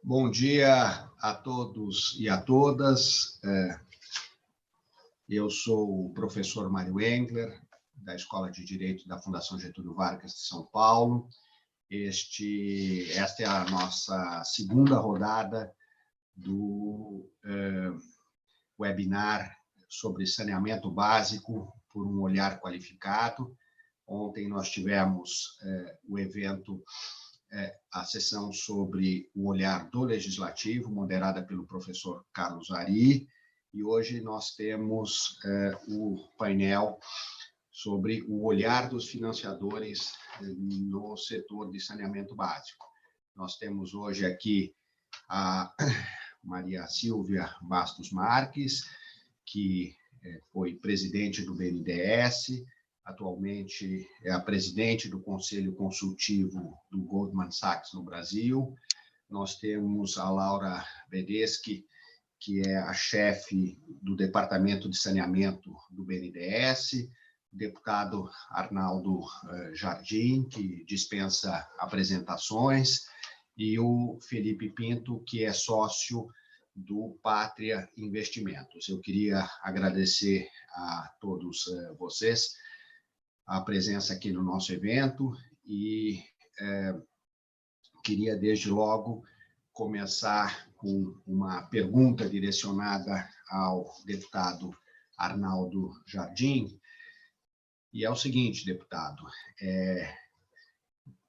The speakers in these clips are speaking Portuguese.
Bom dia a todos e a todas. Eu sou o professor Mário Engler, da Escola de Direito da Fundação Getúlio Vargas de São Paulo. Esta é a nossa segunda rodada do webinar sobre saneamento básico por um olhar qualificado. Ontem nós tivemos o evento, a sessão sobre o olhar do Legislativo, moderada pelo professor Carlos Ari, e hoje nós temos o painel sobre o olhar dos financiadores no setor de saneamento básico. Nós temos hoje aqui a Maria Silvia Bastos Marques, que foi presidente do BNDES, atualmente é a presidente do Conselho Consultivo do Goldman Sachs no Brasil. Nós temos a Laura Bedeschi, que é a chefe do Departamento de Saneamento do BNDES, o deputado Arnaldo Jardim, que dispensa apresentações, e o Felipe Pinto, que é sócio do Pátria Investimentos. Eu queria agradecer a todos vocês a presença aqui no nosso evento e queria, desde logo, começar com uma pergunta direcionada ao deputado Arnaldo Jardim. E é o seguinte, deputado,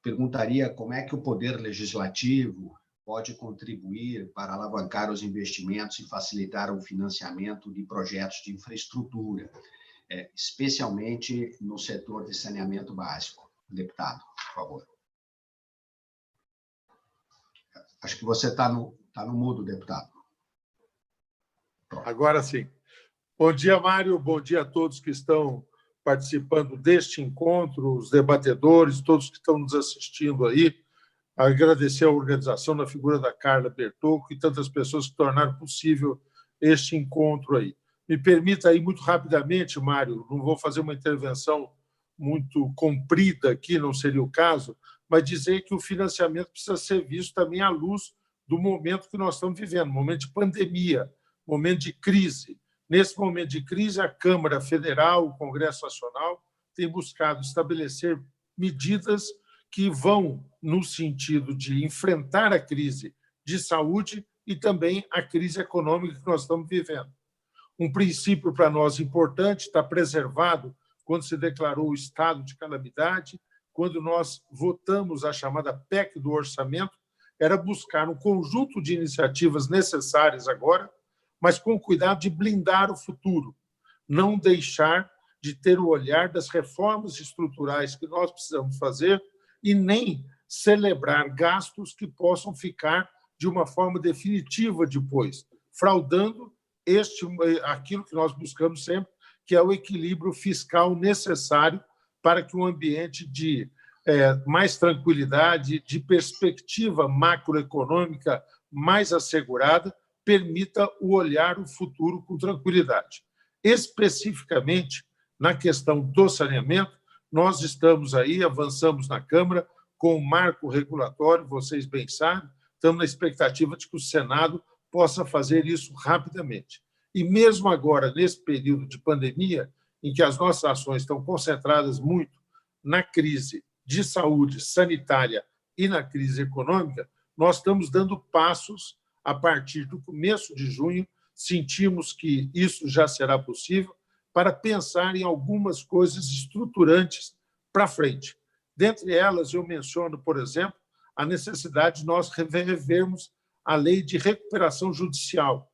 perguntaria como é que o Poder Legislativo pode contribuir para alavancar os investimentos e facilitar o financiamento de projetos de infraestrutura, especialmente no setor de saneamento básico. Deputado, por favor. Acho que você está no mudo, deputado. Pronto. Agora sim. Bom dia, Mário. Bom dia a todos que estão participando deste encontro, os debatedores, todos que estão nos assistindo aí. Agradecer a organização na figura da Carla Bertocco e tantas pessoas que tornaram possível este encontro aí. Me permita aí, muito rapidamente, Mário, não vou fazer uma intervenção muito comprida aqui, não seria o caso, mas dizer que o financiamento precisa ser visto também à luz do momento que nós estamos vivendo, momento de pandemia, momento de crise. Nesse momento de crise, a Câmara Federal, o Congresso Nacional, tem buscado estabelecer medidas que vão no sentido de enfrentar a crise de saúde e também a crise econômica que nós estamos vivendo. Um princípio para nós importante, está preservado quando se declarou o estado de calamidade, quando nós votamos a chamada PEC do orçamento, era buscar um conjunto de iniciativas necessárias agora, mas com cuidado de blindar o futuro, não deixar de ter o olhar das reformas estruturais que nós precisamos fazer e nem celebrar gastos que possam ficar de uma forma definitiva depois, fraudando aquilo que nós buscamos sempre, que é o equilíbrio fiscal necessário para que um ambiente de mais tranquilidade, de perspectiva macroeconômica mais assegurada, permita o olhar o futuro com tranquilidade. Especificamente, na questão do saneamento, nós estamos aí, avançamos na Câmara com o marco regulatório, vocês bem sabem, estamos na expectativa de que o Senado possa fazer isso rapidamente. E mesmo agora, nesse período de pandemia, em que as nossas ações estão concentradas muito na crise de saúde sanitária e na crise econômica, nós estamos dando passos a partir do começo de junho, sentimos que isso já será possível para pensar em algumas coisas estruturantes para frente. Dentre elas, eu menciono, por exemplo, a necessidade de nós revermos a lei de recuperação judicial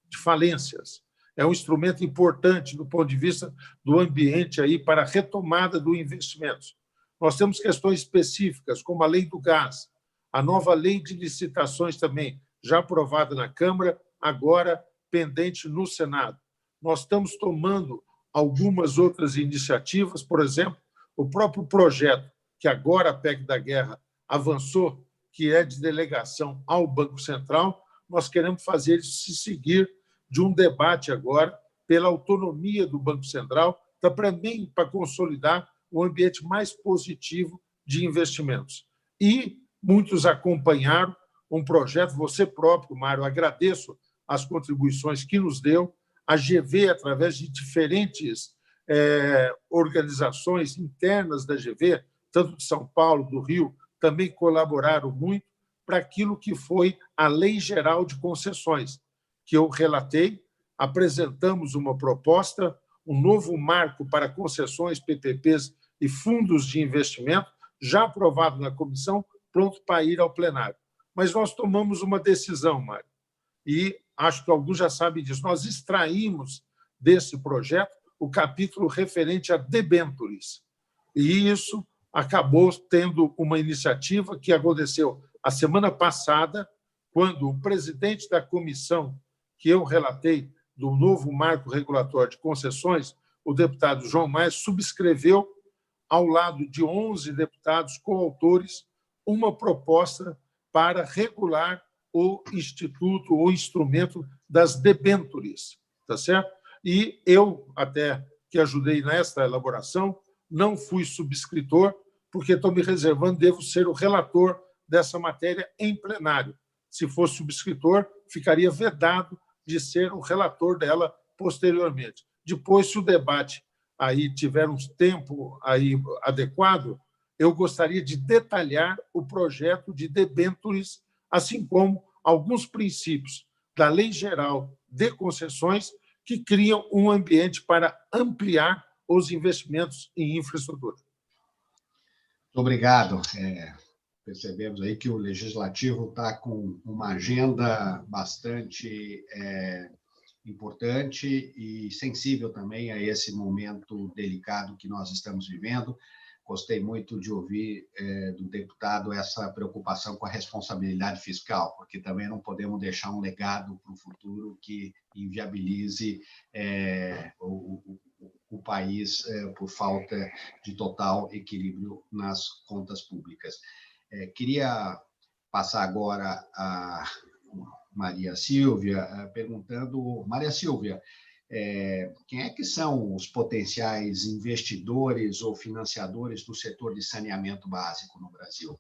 de falências. É um instrumento importante do ponto de vista do ambiente aí para a retomada do investimentos. Nós temos questões específicas, como a lei do gás, a nova lei de licitações também, já aprovada na Câmara, agora pendente no Senado. Nós estamos tomando algumas outras iniciativas, por exemplo, o próprio projeto, que agora a PEC da Guerra avançou, que é de delegação ao Banco Central, nós queremos fazer isso se seguir de um debate agora pela autonomia do Banco Central também para consolidar um ambiente mais positivo de investimentos. E muitos acompanharam um projeto, você próprio, Mário, agradeço as contribuições que nos deu, a GV, através de diferentes organizações internas da GV, tanto de São Paulo, do Rio, também colaboraram muito para aquilo que foi a Lei Geral de Concessões, que eu relatei, apresentamos uma proposta, um novo marco para concessões, PPPs e fundos de investimento, já aprovado na comissão, pronto para ir ao plenário. Mas nós tomamos uma decisão, Mário, e acho que alguns já sabem disso. Nós extraímos desse projeto o capítulo referente a debêntures. E isso acabou tendo uma iniciativa que aconteceu a semana passada, quando o presidente da comissão que eu relatei do novo marco regulatório de concessões, o deputado João Maia, subscreveu, ao lado de 11 deputados coautores, uma proposta para regular o instituto, o instrumento das debêntures, tá certo? E eu, até que ajudei nesta elaboração, não fui subscritor, porque estou me reservando, devo ser o relator dessa matéria em plenário. Se fosse subscritor, ficaria vedado de ser o relator dela posteriormente. Depois, se o debate aí tiver um tempo aí adequado, eu gostaria de detalhar o projeto de debêntures, assim como alguns princípios da Lei Geral de Concessões que criam um ambiente para ampliar os investimentos em infraestrutura. Muito obrigado. Percebemos aí que o Legislativo está com uma agenda bastante importante e sensível também a esse momento delicado que nós estamos vivendo. Gostei muito de ouvir do deputado essa preocupação com a responsabilidade fiscal, porque também não podemos deixar um legado para o futuro que inviabilize o país por falta de total equilíbrio nas contas públicas. Queria passar agora a Maria Silvia, perguntando... Maria Silvia, quem é que são os potenciais investidores ou financiadores do setor de saneamento básico no Brasil?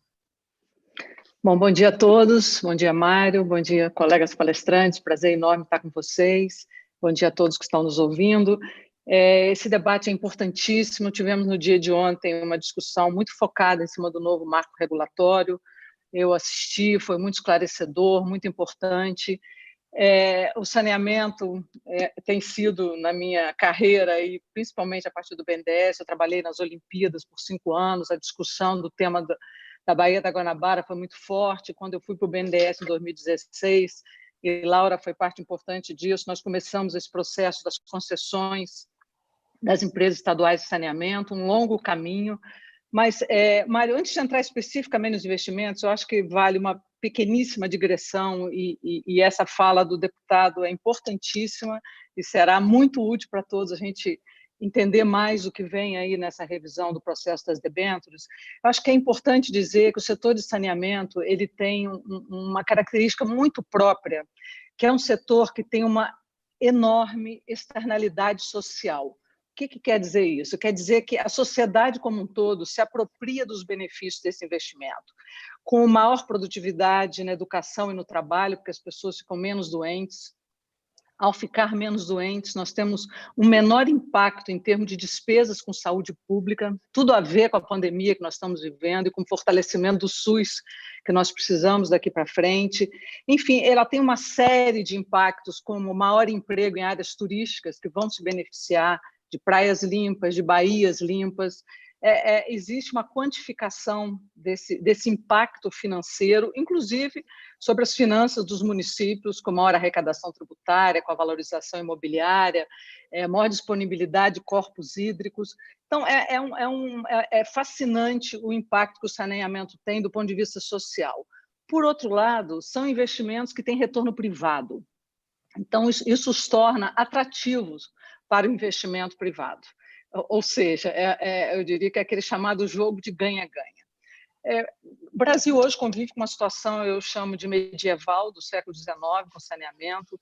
Bom dia a todos. Bom dia, Mário. Bom dia, colegas palestrantes. Prazer enorme estar com vocês. Bom dia a todos que estão nos ouvindo. Esse debate é importantíssimo. Tivemos no dia de ontem uma discussão muito focada em cima do novo marco regulatório. Eu assisti, foi muito esclarecedor, muito importante. O saneamento tem sido, na minha carreira, e principalmente a partir do BNDES, eu trabalhei nas Olimpíadas por 5 anos, a discussão do tema da Baía da Guanabara foi muito forte. Quando eu fui para o BNDES em 2016, e Laura foi parte importante disso, nós começamos esse processo das concessões das empresas estaduais de saneamento, um longo caminho. Mas, Mário, antes de entrar especificamente nos investimentos, eu acho que vale uma pequeníssima digressão, e essa fala do deputado é importantíssima e será muito útil para todos a gente entender mais o que vem aí nessa revisão do processo das debêntures. Eu acho que é importante dizer que o setor de saneamento ele tem uma característica muito própria, que é um setor que tem uma enorme externalidade social. O que quer dizer isso? Quer dizer que a sociedade como um todo se apropria dos benefícios desse investimento, com maior produtividade na educação e no trabalho, porque as pessoas ficam menos doentes. Ao ficar menos doentes, nós temos um menor impacto em termos de despesas com saúde pública, tudo a ver com a pandemia que nós estamos vivendo e com o fortalecimento do SUS que nós precisamos daqui para frente. Enfim, ela tem uma série de impactos, como maior emprego em áreas turísticas que vão se beneficiar de praias limpas, de baías limpas. Existe uma quantificação desse impacto financeiro, inclusive sobre as finanças dos municípios, com maior arrecadação tributária, com a valorização imobiliária, maior disponibilidade de corpos hídricos. Então, é fascinante o impacto que o saneamento tem do ponto de vista social. Por outro lado, são investimentos que têm retorno privado. Então, isso os torna atrativos para o investimento privado. Ou seja, eu diria que é aquele chamado jogo de ganha-ganha. O Brasil hoje convive com uma situação, eu chamo de medieval, do século XIX, com saneamento.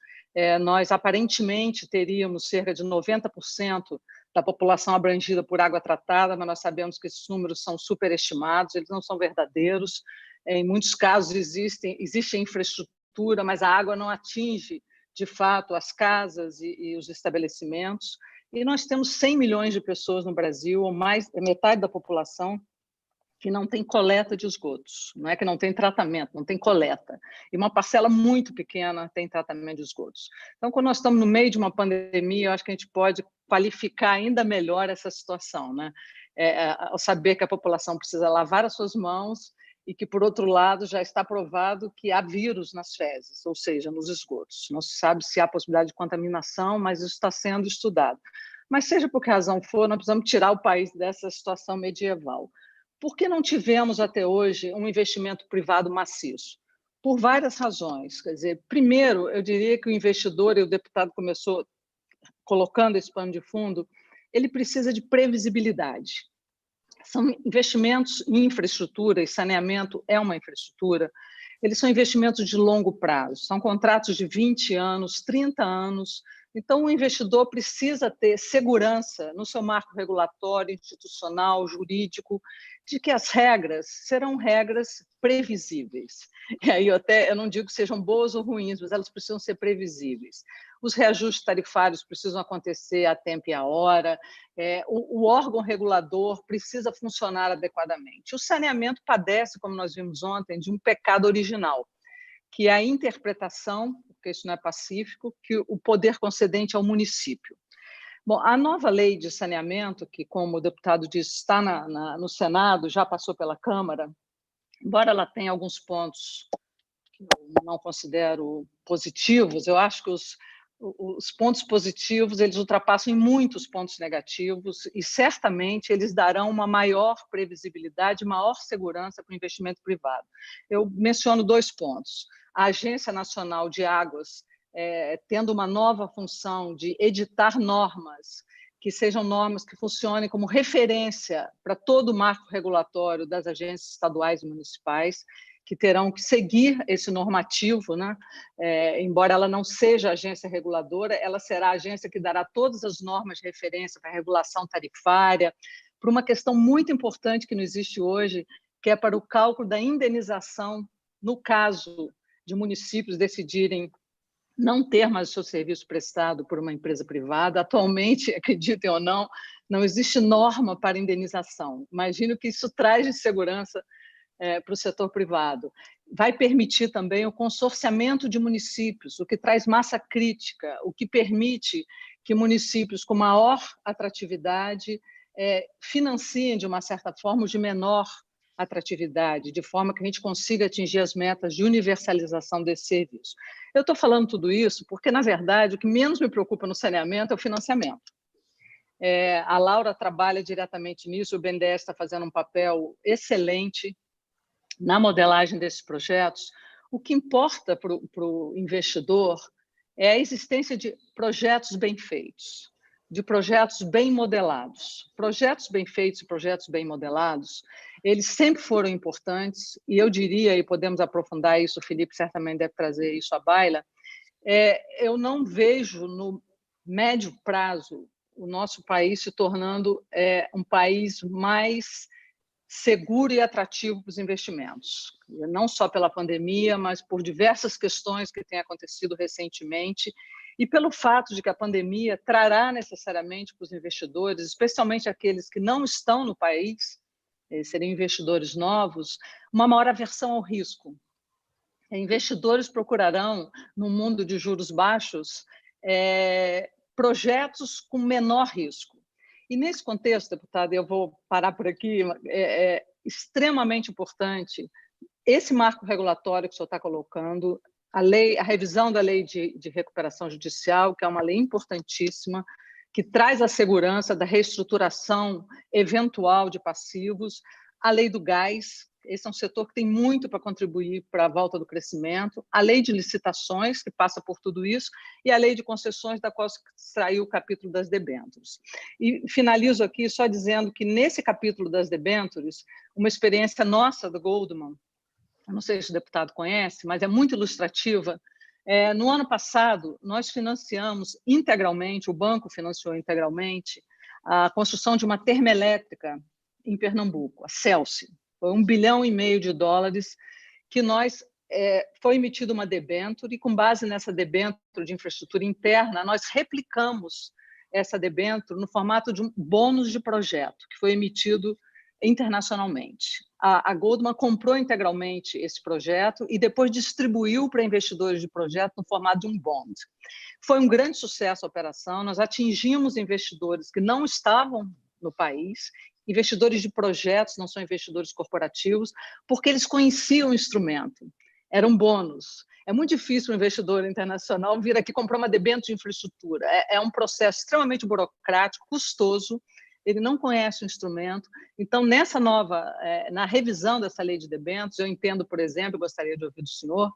Nós, aparentemente, teríamos cerca de 90% da população abrangida por água tratada, mas nós sabemos que esses números são superestimados, eles não são verdadeiros. Em muitos casos existe infraestrutura, mas a água não atinge, de fato, as casas e os estabelecimentos. E nós temos 100 milhões de pessoas no Brasil, ou mais, metade da população, que não tem coleta de esgotos. Não é que não tem tratamento, não tem coleta. E uma parcela muito pequena tem tratamento de esgotos. Então, quando nós estamos no meio de uma pandemia, eu acho que a gente pode qualificar ainda melhor essa situação, né? Ao saber que a população precisa lavar as suas mãos e que, por outro lado, já está provado que há vírus nas fezes, ou seja, nos esgotos. Não se sabe se há possibilidade de contaminação, mas isso está sendo estudado. Mas, seja por que razão for, nós precisamos tirar o país dessa situação medieval. Por que não tivemos, até hoje, um investimento privado maciço? Por várias razões. Quer dizer, primeiro, eu diria que o investidor, e o deputado começou colocando esse pano de fundo, ele precisa de previsibilidade. São investimentos em infraestrutura, e saneamento é uma infraestrutura, eles são investimentos de longo prazo, são contratos de 20 anos, 30 anos. Então, o investidor precisa ter segurança no seu marco regulatório, institucional, jurídico, de que as regras serão regras previsíveis. E aí eu não digo que sejam boas ou ruins, mas elas precisam ser previsíveis. Os reajustes tarifários precisam acontecer a tempo e a hora, o órgão regulador precisa funcionar adequadamente. O saneamento padece, como nós vimos ontem, de um pecado original, que é a interpretação, porque isso não é pacífico, que o poder concedente é o município. Bom, a nova lei de saneamento, que, como o deputado disse, está no Senado, já passou pela Câmara, embora ela tenha alguns pontos que eu não considero positivos, eu acho que os pontos positivos eles ultrapassam em muitos pontos negativos e certamente eles darão uma maior previsibilidade, maior segurança para o investimento privado. Eu menciono 2 pontos. A Agência Nacional de Águas tendo uma nova função de editar normas que sejam normas que funcionem como referência para todo o marco regulatório das agências estaduais e municipais, que terão que seguir esse normativo, né? Embora ela não seja agência reguladora, ela será a agência que dará todas as normas de referência para a regulação tarifária, para uma questão muito importante que não existe hoje, que é para o cálculo da indenização no caso de municípios decidirem não ter mais o seu serviço prestado por uma empresa privada. Atualmente, acreditem ou não, não existe norma para indenização. Imagino que isso traz de segurança para o setor privado. Vai permitir também o consorciamento de municípios, o que traz massa crítica, o que permite que municípios com maior atratividade financiem, de uma certa forma, os de menor atratividade, de forma que a gente consiga atingir as metas de universalização desse serviço. Eu estou falando tudo isso porque, na verdade, o que menos me preocupa no saneamento é o financiamento. A Laura trabalha diretamente nisso, o BNDES está fazendo um papel excelente na modelagem desses projetos. O que importa para o investidor é a existência de projetos bem feitos, de projetos bem modelados. Projetos bem feitos e projetos bem modelados, eles sempre foram importantes, e eu diria, e podemos aprofundar isso, o Felipe certamente deve trazer isso à baila, eu não vejo no médio prazo o nosso país se tornando um país mais seguro e atrativo para os investimentos, não só pela pandemia, mas por diversas questões que têm acontecido recentemente e pelo fato de que a pandemia trará necessariamente para os investidores, especialmente aqueles que não estão no país, seriam investidores novos, uma maior aversão ao risco. Investidores procurarão, no mundo de juros baixos, projetos com menor risco. E, nesse contexto, deputada, eu vou parar por aqui, é extremamente importante esse marco regulatório que o senhor está colocando, a revisão da lei de recuperação judicial, que é uma lei importantíssima, que traz a segurança da reestruturação eventual de passivos, a lei do gás, Esse é um setor que tem muito para contribuir para a volta do crescimento. A lei de licitações, que passa por tudo isso, e a lei de concessões, da qual saiu o capítulo das debêntures. E finalizo aqui só dizendo que, nesse capítulo das debêntures, uma experiência nossa do Goldman, eu não sei se o deputado conhece, mas é muito ilustrativa. No ano passado, nós financiamos integralmente, o banco financiou integralmente, a construção de uma termoelétrica em Pernambuco, a Celsi. Foi $1,5 bilhão que foi emitida uma debênture e, com base nessa debênture de infraestrutura interna, nós replicamos essa debênture no formato de um bônus de projeto, que foi emitido internacionalmente. A Goldman comprou integralmente esse projeto e depois distribuiu para investidores de projeto no formato de um bond. Foi um grande sucesso a operação, nós atingimos investidores que não estavam no país, investidores de projetos, não são investidores corporativos, porque eles conheciam o instrumento, era um bônus. É muito difícil um investidor internacional vir aqui comprar uma debênture de infraestrutura, é um processo extremamente burocrático, custoso, ele não conhece o instrumento. Então, na revisão dessa lei de debêntures, eu entendo, por exemplo, gostaria de ouvir do senhor,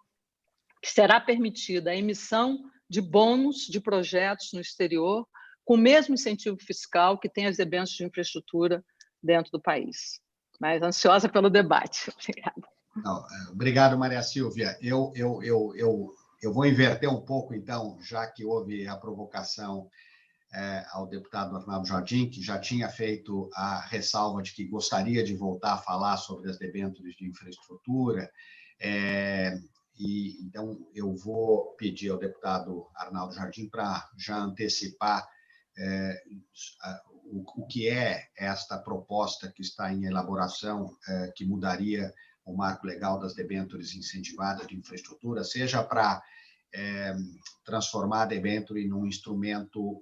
que será permitida a emissão de bônus de projetos no exterior, com o mesmo incentivo fiscal que tem as debêntures de infraestrutura dentro do país. Mas ansiosa pelo debate. Obrigada. Não, obrigado, Maria Silvia. Eu vou inverter um pouco, então, já que houve a provocação ao deputado Arnaldo Jardim, que já tinha feito a ressalva de que gostaria de voltar a falar sobre as debêntures de infraestrutura. Então, eu vou pedir ao deputado Arnaldo Jardim para já antecipar o que é esta proposta que está em elaboração, que mudaria o marco legal das debêntures incentivadas de infraestrutura, seja para transformar a debênture num instrumento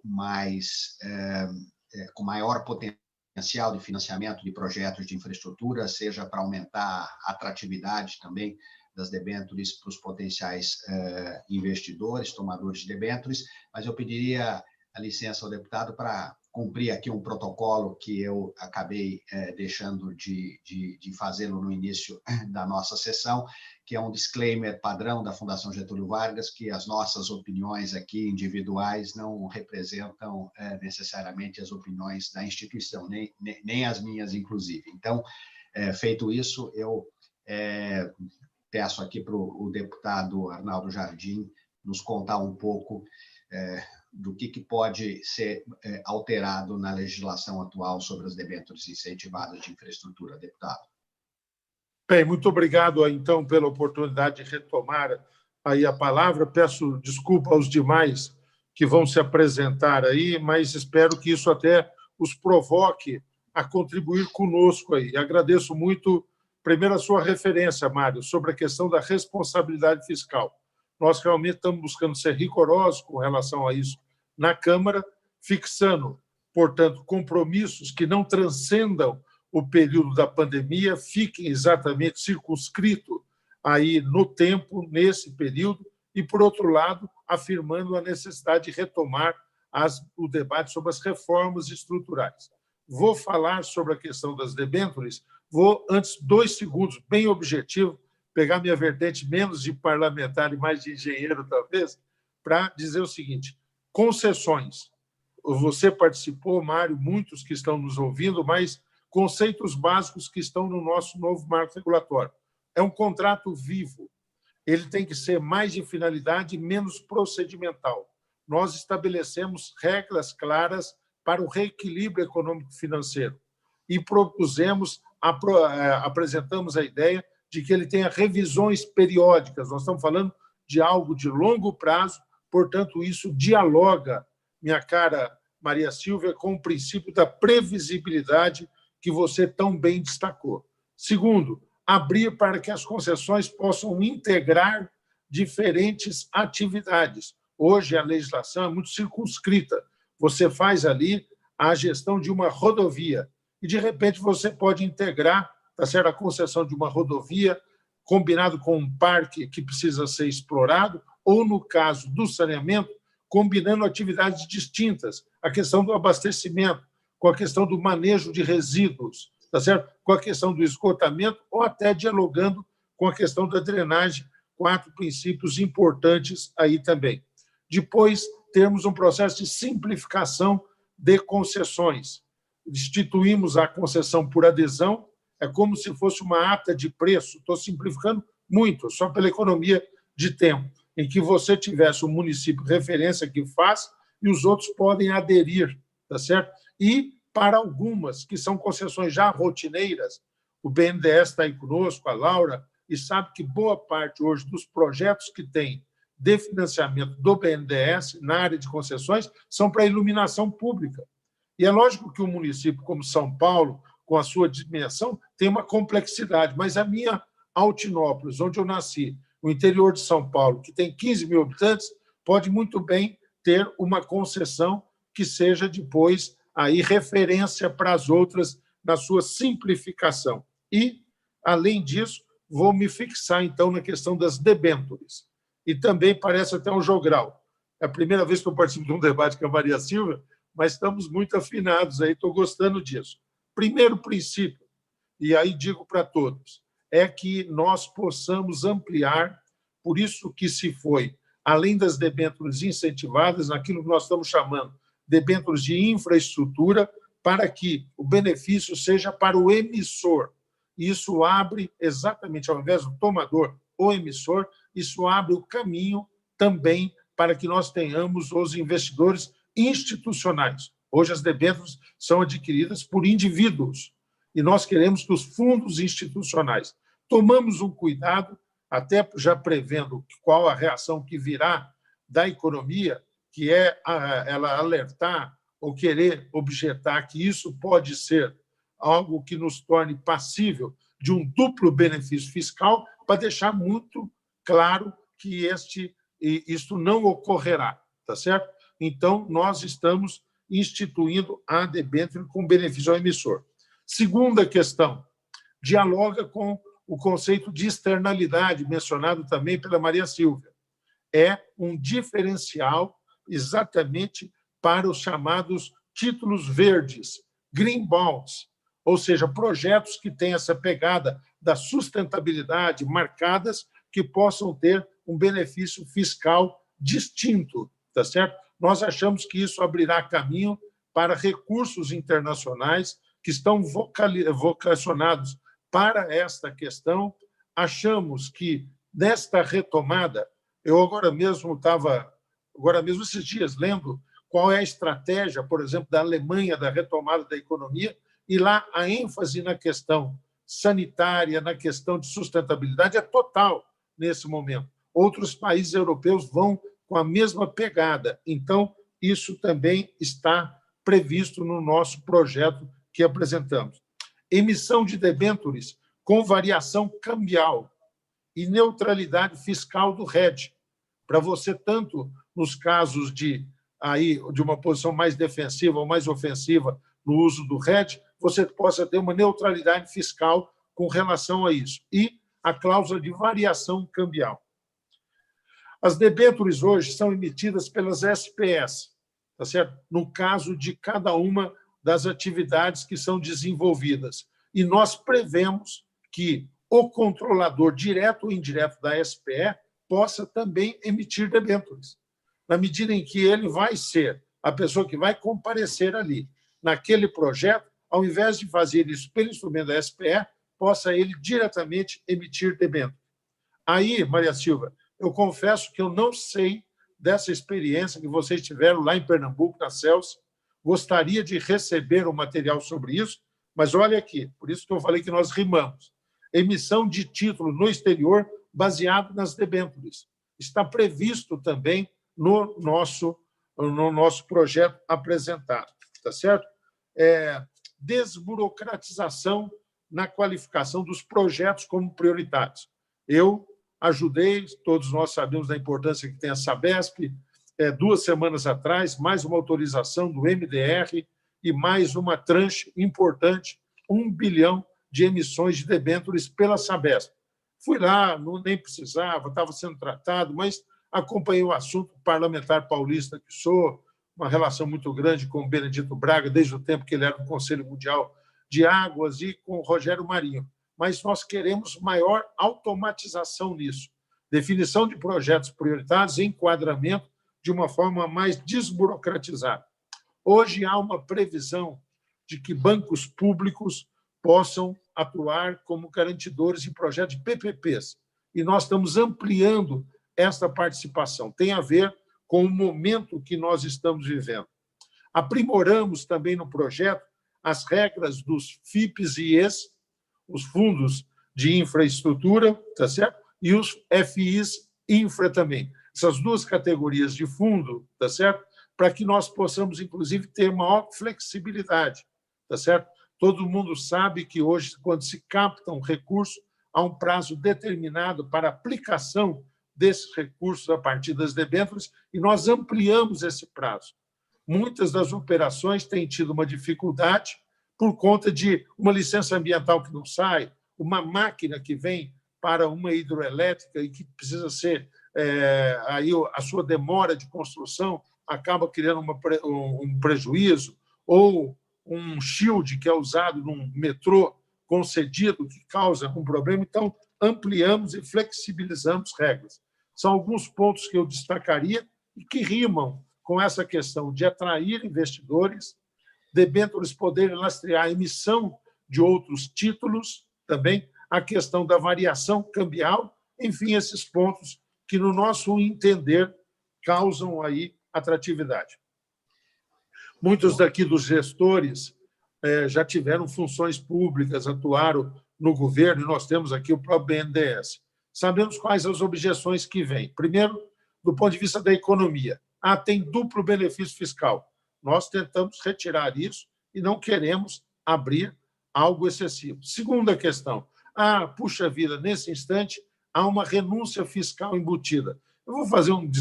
com maior potencial de financiamento de projetos de infraestrutura, seja para aumentar a atratividade também das debêntures para os potenciais investidores, tomadores de debêntures, mas eu pediria a licença ao deputado para cumprir aqui um protocolo que eu acabei deixando de fazê-lo no início da nossa sessão, que é um disclaimer padrão da Fundação Getúlio Vargas, que as nossas opiniões aqui individuais não representam necessariamente as opiniões da instituição, nem as minhas, inclusive. Então, feito isso, eu peço aqui para o deputado Arnaldo Jardim nos contar um pouco do que pode ser alterado na legislação atual sobre as debêntures incentivadas de infraestrutura, deputado. Bem, muito obrigado, então, pela oportunidade de retomar aí a palavra. Peço desculpa aos demais que vão se apresentar aí, mas espero que isso até os provoque a contribuir conosco aí. Agradeço muito, primeiro, a sua referência, Mário, sobre a questão da responsabilidade fiscal. Nós realmente estamos buscando ser rigorosos com relação a isso na Câmara, fixando, portanto, compromissos que não transcendam o período da pandemia, fiquem exatamente circunscritos aí no tempo, nesse período, e, por outro lado, afirmando a necessidade de retomar o debate sobre as reformas estruturais. Vou falar sobre a questão das debêntures, vou, antes, 2 segundos, bem objetivo, pegar minha vertente menos de parlamentar e mais de engenheiro, talvez, para dizer o seguinte: concessões. Você participou, Mário, muitos que estão nos ouvindo, mas conceitos básicos que estão no nosso novo marco regulatório. É um contrato vivo. Ele tem que ser mais de finalidade e menos procedimental. Nós estabelecemos regras claras para o reequilíbrio econômico-financeiro e apresentamos a ideia de que ele tenha revisões periódicas. Nós estamos falando de algo de longo prazo, portanto, isso dialoga, minha cara Maria Silvia, com o princípio da previsibilidade que você tão bem destacou. Segundo, abrir para que as concessões possam integrar diferentes atividades. Hoje, a legislação é muito circunscrita. Você faz ali a gestão de uma rodovia e, de repente, você pode integrar a concessão de uma rodovia combinado com um parque que precisa ser explorado, ou, no caso do saneamento, combinando atividades distintas, a questão do abastecimento com a questão do manejo de resíduos. tá certo? Com a questão do esgotamento ou até dialogando com a questão da drenagem, 4 princípios importantes aí também. Depois, temos um processo de simplificação de concessões. Instituímos a concessão por adesão, é como se fosse uma ata de preço, estou simplificando muito, só pela economia de tempo, em que você tivesse um município referência que faz e os outros podem aderir, tá certo? E para algumas que são concessões já rotineiras, o BNDES está aí conosco, a Laura, e sabe que boa parte hoje dos projetos que tem de financiamento do BNDES na área de concessões são para iluminação pública. E é lógico que um município como São Paulo, com a sua dimensão, tem uma complexidade, mas a minha Altinópolis, onde eu nasci, no interior de São Paulo, que tem 15 mil habitantes, pode muito bem ter uma concessão que seja depois aí referência para as outras na sua simplificação. E, além disso, vou me fixar, então, na questão das debêntures. E também parece até um jogral. É a primeira vez que eu participo de um debate com a Maria Silvia, mas estamos muito afinados aí, estou gostando disso. Primeiro princípio, e aí digo para todos, é que nós possamos ampliar, por isso que se foi, além das debêntures incentivadas, naquilo que nós estamos chamando debêntures de infraestrutura, para que o benefício seja para o emissor. Isso abre exatamente, ao invés do tomador ou emissor, isso abre o caminho também para que nós tenhamos os investidores institucionais. Hoje as debêntures são adquiridas por indivíduos e nós queremos que os fundos institucionais tomamos um cuidado, até já prevendo qual a reação que virá da economia, que é ela alertar ou querer objetar que isso pode ser algo que nos torne passível de um duplo benefício fiscal, para deixar muito claro que isto não ocorrerá, tá certo? Então, nós estamos instituindo a debênture com benefício ao emissor. Segunda questão, dialoga com o conceito de externalidade, mencionado também pela Maria Silvia. É um diferencial exatamente para os chamados títulos verdes, green bonds, ou seja, projetos que têm essa pegada da sustentabilidade marcadas, que possam ter um benefício fiscal distinto, tá certo? Nós achamos que isso abrirá caminho para recursos internacionais que estão vocacionados para esta questão. Achamos que, nesta retomada, eu agora mesmo esses dias, lendo qual é a estratégia, por exemplo, da Alemanha, da retomada da economia, e lá a ênfase na questão sanitária, na questão de sustentabilidade é total nesse momento. Outros países europeus vão com a mesma pegada. Então, isso também está previsto no nosso projeto que apresentamos. Emissão de debêntures com variação cambial e neutralidade fiscal do RED, para você, tanto nos casos de uma posição mais defensiva ou mais ofensiva no uso do RED, você possa ter uma neutralidade fiscal com relação a isso. E a cláusula de variação cambial. As debêntures hoje são emitidas pelas SPS, tá certo? No caso de cada uma das atividades que são desenvolvidas. E nós prevemos que o controlador direto ou indireto da SPE possa também emitir debêntures, na medida em que ele vai ser a pessoa que vai comparecer ali naquele projeto, ao invés de fazer isso pelo instrumento da SPE, possa ele diretamente emitir debênture. Aí, Maria Silva, eu confesso que eu não sei dessa experiência que vocês tiveram lá em Pernambuco, na Celso. Gostaria de receber um material sobre isso, mas olha aqui, por isso que eu falei que nós rimamos. Emissão de título no exterior baseado nas debêntures. Está previsto também no nosso projeto apresentado, tá certo? Desburocratização na qualificação dos projetos como prioritários. Eu ajudei, todos nós sabemos da importância que tem a Sabesp, 2 semanas atrás, mais uma autorização do MDR e mais uma tranche importante, 1 bilhão de emissões de debêntures pela Sabesp. Fui lá, nem precisava, estava sendo tratado, mas acompanhei o assunto, parlamentar paulista que sou, uma relação muito grande com o Benedito Braga, desde o tempo que ele era do Conselho Mundial de Águas e com o Rogério Marinho, mas nós queremos maior automatização nisso. Definição de projetos prioritários e enquadramento de uma forma mais desburocratizada. Hoje há uma previsão de que bancos públicos possam atuar como garantidores em projetos de PPPs, e nós estamos ampliando esta participação. Tem a ver com o momento que nós estamos vivendo. Aprimoramos também no projeto as regras dos FIPs e ES, os fundos de infraestrutura, tá certo? E os FIs infra também. Essas duas categorias de fundo, tá certo? Para que nós possamos, inclusive, ter maior flexibilidade, tá certo? Todo mundo sabe que hoje, quando se capta um recurso, há um prazo determinado para aplicação desses recursos a partir das debêntures, e nós ampliamos esse prazo. Muitas das operações têm tido uma dificuldade por conta de uma licença ambiental que não sai, uma máquina que vem para uma hidroelétrica e que precisa ser... aí a sua demora de construção acaba criando um prejuízo, ou um shield que é usado num metrô concedido que causa um problema. Então, ampliamos e flexibilizamos regras. São alguns pontos que eu destacaria e que rimam com essa questão de atrair investidores, debêntures poderem lastrear a emissão de outros títulos, também a questão da variação cambial, enfim, esses pontos que, no nosso entender, causam aí atratividade. Muitos daqui dos gestores já tiveram funções públicas, atuaram no governo, e nós temos aqui o próprio BNDES. Sabemos quais as objeções que vêm. Primeiro, do ponto de vista da economia. Tem duplo benefício fiscal. Nós tentamos retirar isso e não queremos abrir algo excessivo. Segunda questão. Puxa vida, nesse instante, há uma renúncia fiscal embutida. Eu vou fazer um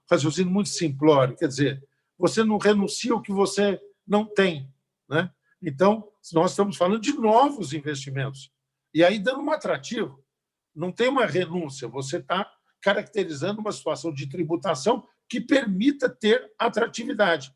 raciocínio muito simplório, quer dizer, você não renuncia ao que você não tem, né? Então, nós estamos falando de novos investimentos. E aí, dando um atrativo, não tem uma renúncia, você está caracterizando uma situação de tributação que permita ter atratividade.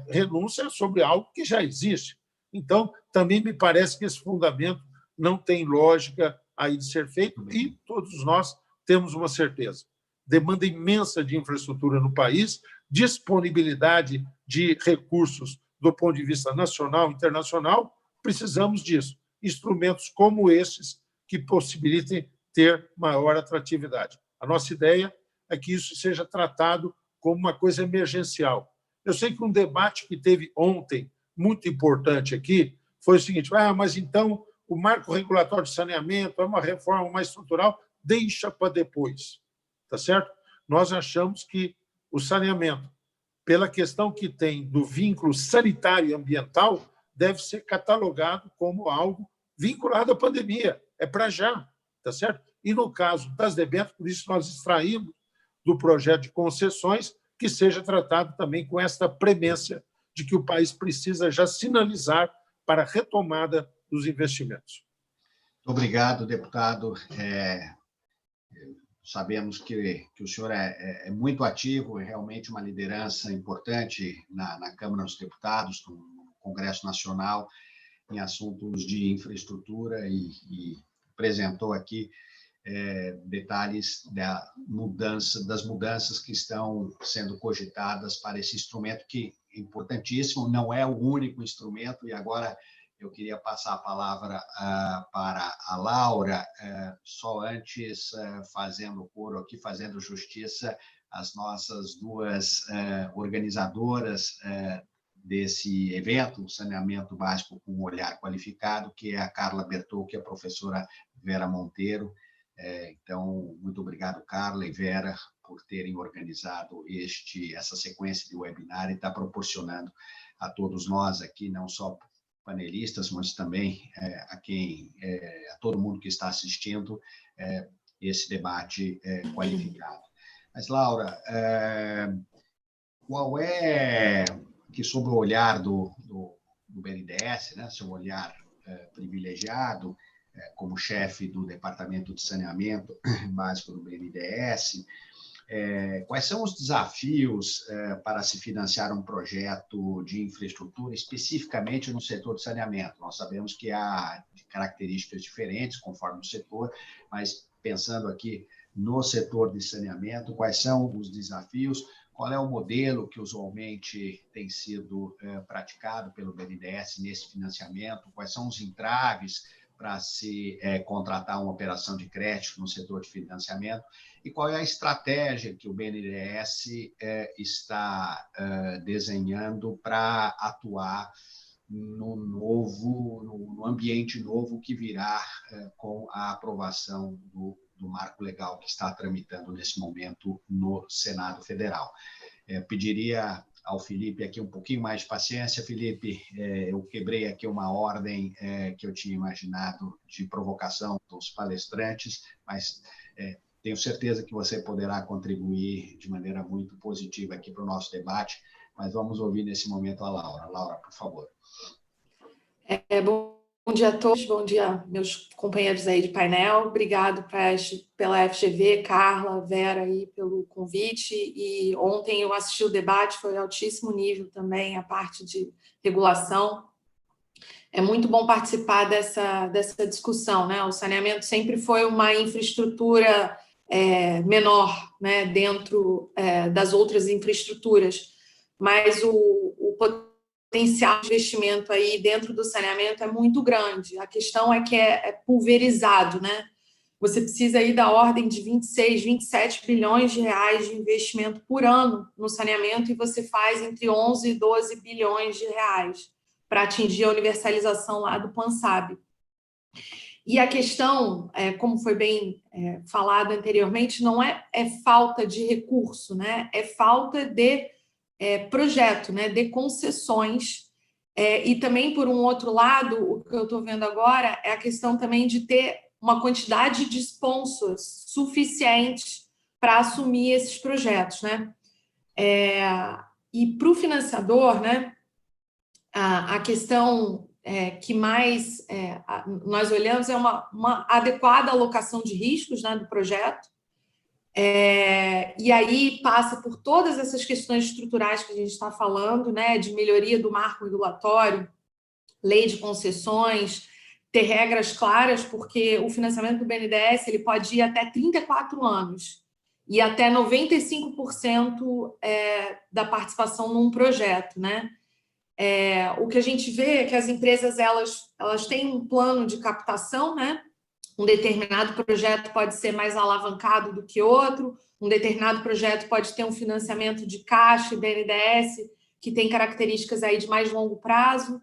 Renúncia sobre algo que já existe. Então, também me parece que esse fundamento não tem lógica aí de ser feito, e todos nós temos uma certeza. Demanda imensa de infraestrutura no país, disponibilidade de recursos do ponto de vista nacional e internacional, precisamos disso. Instrumentos como esses que possibilitem ter maior atratividade. A nossa ideia é que isso seja tratado como uma coisa emergencial. Eu sei que um debate que teve ontem, muito importante aqui, foi o seguinte: mas então o marco regulatório de saneamento é uma reforma mais estrutural, deixa para depois. Tá certo? Nós achamos que o saneamento, pela questão que tem do vínculo sanitário e ambiental, deve ser catalogado como algo vinculado à pandemia. É para já, tá certo? E, no caso das debêntures, por isso nós extraímos do projeto de concessões que seja tratado também com esta premência de que o país precisa já sinalizar para a retomada dos investimentos. Obrigado, deputado. Sabemos que o senhor é muito ativo, é realmente uma liderança importante na Câmara dos Deputados, no Congresso Nacional, em assuntos de infraestrutura, e apresentou aqui detalhes das mudanças que estão sendo cogitadas para esse instrumento, que é importantíssimo, não é o único instrumento. E agora eu queria passar a palavra para a Laura, só antes fazendo coro aqui, fazendo justiça às nossas duas organizadoras desse evento, o Saneamento Básico com um Olhar Qualificado, que é a Carla Bertoldo e a professora Vera Monteiro. Então, muito obrigado, Carla e Vera, por terem organizado essa sequência de webinar e estar proporcionando a todos nós aqui, não só panelistas, mas também a todo mundo que está assistindo esse debate qualificado. Mas, Laura, qual é que, sob o olhar do BNDES, né, seu olhar privilegiado, como chefe do Departamento de Saneamento Básico do BNDES, Quais são os desafios para se financiar um projeto de infraestrutura, especificamente no setor de saneamento? Nós sabemos que há características diferentes conforme o setor, mas pensando aqui no setor de saneamento, quais são os desafios? Qual é o modelo que usualmente tem sido praticado pelo BNDES nesse financiamento? Quais são os entraves para se contratar uma operação de crédito no setor de financiamento? E qual é a estratégia que o BNDES está desenhando para atuar no ambiente novo que virá com a aprovação do marco legal que está tramitando nesse momento no Senado Federal? Pediria ao Felipe aqui um pouquinho mais de paciência. Felipe, eu quebrei aqui uma ordem que eu tinha imaginado de provocação dos palestrantes, mas tenho certeza que você poderá contribuir de maneira muito positiva aqui para o nosso debate, mas vamos ouvir nesse momento a Laura. Laura, por favor. Bom dia a todos, bom dia meus companheiros aí de painel, obrigado pela FGV, Carla, Vera aí pelo convite, e ontem eu assisti o debate, foi altíssimo nível também a parte de regulação. É muito bom participar dessa discussão, né? O saneamento sempre foi uma infraestrutura menor, né, dentro das outras infraestruturas, mas o potencial de investimento aí dentro do saneamento é muito grande. A questão é que é pulverizado, né? Você precisa aí da ordem de 26, 27 bilhões de reais de investimento por ano no saneamento e você faz entre 11 e 12 bilhões de reais para atingir a universalização lá do PANSAB. E a questão, como foi bem falado anteriormente, não é falta de recurso, né? É falta de projeto, né? De concessões. E também, por um outro lado, o que eu estou vendo agora é a questão também de ter uma quantidade de sponsors suficiente para assumir esses projetos, né? E para o financiador, né? A questão que mais nós olhamos é uma adequada alocação de riscos, né, do projeto, e aí passa por todas essas questões estruturais que a gente está falando, né, de melhoria do marco regulatório, lei de concessões, ter regras claras, porque o financiamento do BNDES ele pode ir até 34 anos e até 95% da participação num projeto, né? O que a gente vê é que as empresas elas têm um plano de captação, né? Um determinado projeto pode ser mais alavancado do que outro, um determinado projeto pode ter um financiamento de caixa e BNDES que tem características aí de mais longo prazo,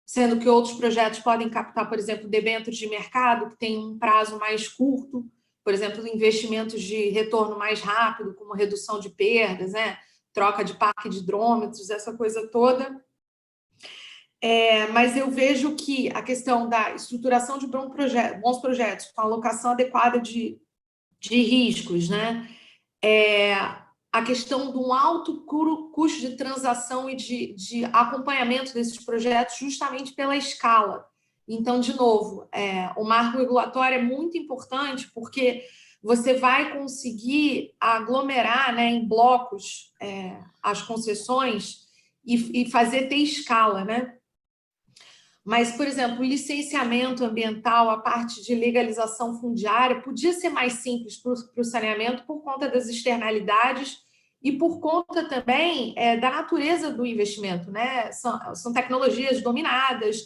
sendo que outros projetos podem captar, por exemplo, debêntures de mercado que tem um prazo mais curto, por exemplo, investimentos de retorno mais rápido, como redução de perdas, né? Troca de parque de hidrômetros, essa coisa toda. Mas eu vejo que a questão da estruturação de bons projetos, com a alocação adequada de riscos, né? A questão de um alto custo de transação e de acompanhamento desses projetos justamente pela escala. Então, de novo, o marco regulatório é muito importante porque você vai conseguir aglomerar, né, em blocos as concessões e fazer ter escala, né? Mas, por exemplo, o licenciamento ambiental, a parte de legalização fundiária, podia ser mais simples para o saneamento por conta das externalidades e por conta também da natureza do investimento, né? São tecnologias dominadas.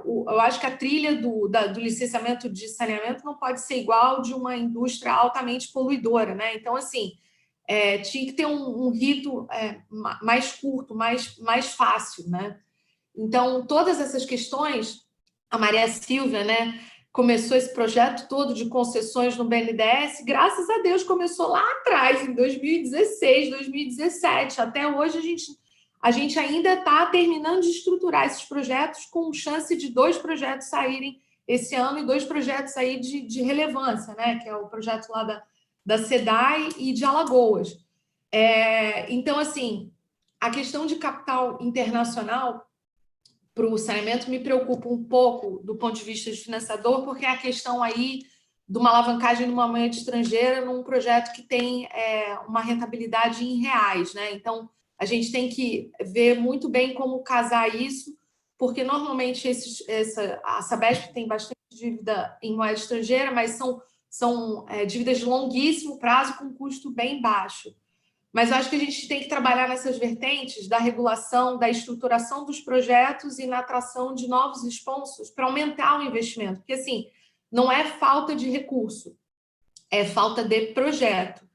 Eu acho que a trilha do licenciamento de saneamento não pode ser igual de uma indústria altamente poluidora, né? Então, assim, tinha que ter um rito mais curto, mais fácil, né? Então, todas essas questões, a Maria Silvia, né, começou esse projeto todo de concessões no BNDES, graças a Deus começou lá atrás, em 2016, 2017. Até hoje a gente ainda está terminando de estruturar esses projetos com chance de 2 projetos saírem esse ano e 2 projetos aí de relevância, né, que é o projeto lá da SEDAI e de Alagoas. Então, assim, a questão de capital internacional para o saneamento me preocupa um pouco do ponto de vista de financiador, porque é a questão aí de uma alavancagem numa moeda estrangeira num projeto que tem uma rentabilidade em reais, né? Então, a gente tem que ver muito bem como casar isso, porque normalmente a Sabesp tem bastante dívida em moeda estrangeira, mas são dívidas de longuíssimo prazo com custo bem baixo. Mas eu acho que a gente tem que trabalhar nessas vertentes da regulação, da estruturação dos projetos e na atração de novos sponsors para aumentar o investimento. Porque, assim, não é falta de recurso, é falta de projeto.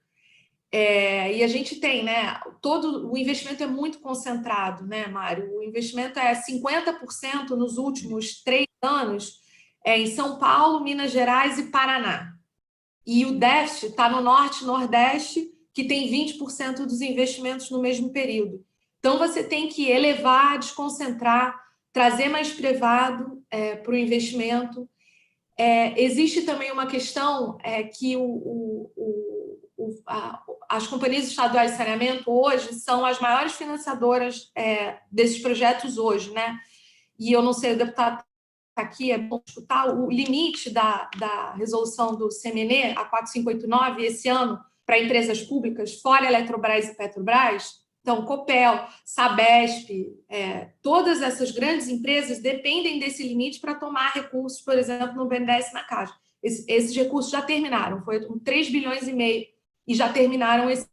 E a gente tem, né? Todo o investimento é muito concentrado, né, Mário? O investimento é 50% nos últimos 3 anos em São Paulo, Minas Gerais e Paraná. E o déficit está no Norte e Nordeste, que tem 20% dos investimentos no mesmo período. Então, você tem que elevar, desconcentrar, trazer mais privado para o investimento. Existe também uma questão que as companhias estaduais de saneamento hoje são as maiores financiadoras desses projetos hoje, né? E eu não sei, o deputado aqui, é bom escutar, o limite da resolução do CMNE, a 4589, esse ano, para empresas públicas, fora Eletrobras e Petrobras. Então, Copel, Sabesp, todas essas grandes empresas dependem desse limite para tomar recursos, por exemplo, no BNDES e na Caixa. Esses recursos já terminaram, foi 3,5 bilhões e já terminaram esse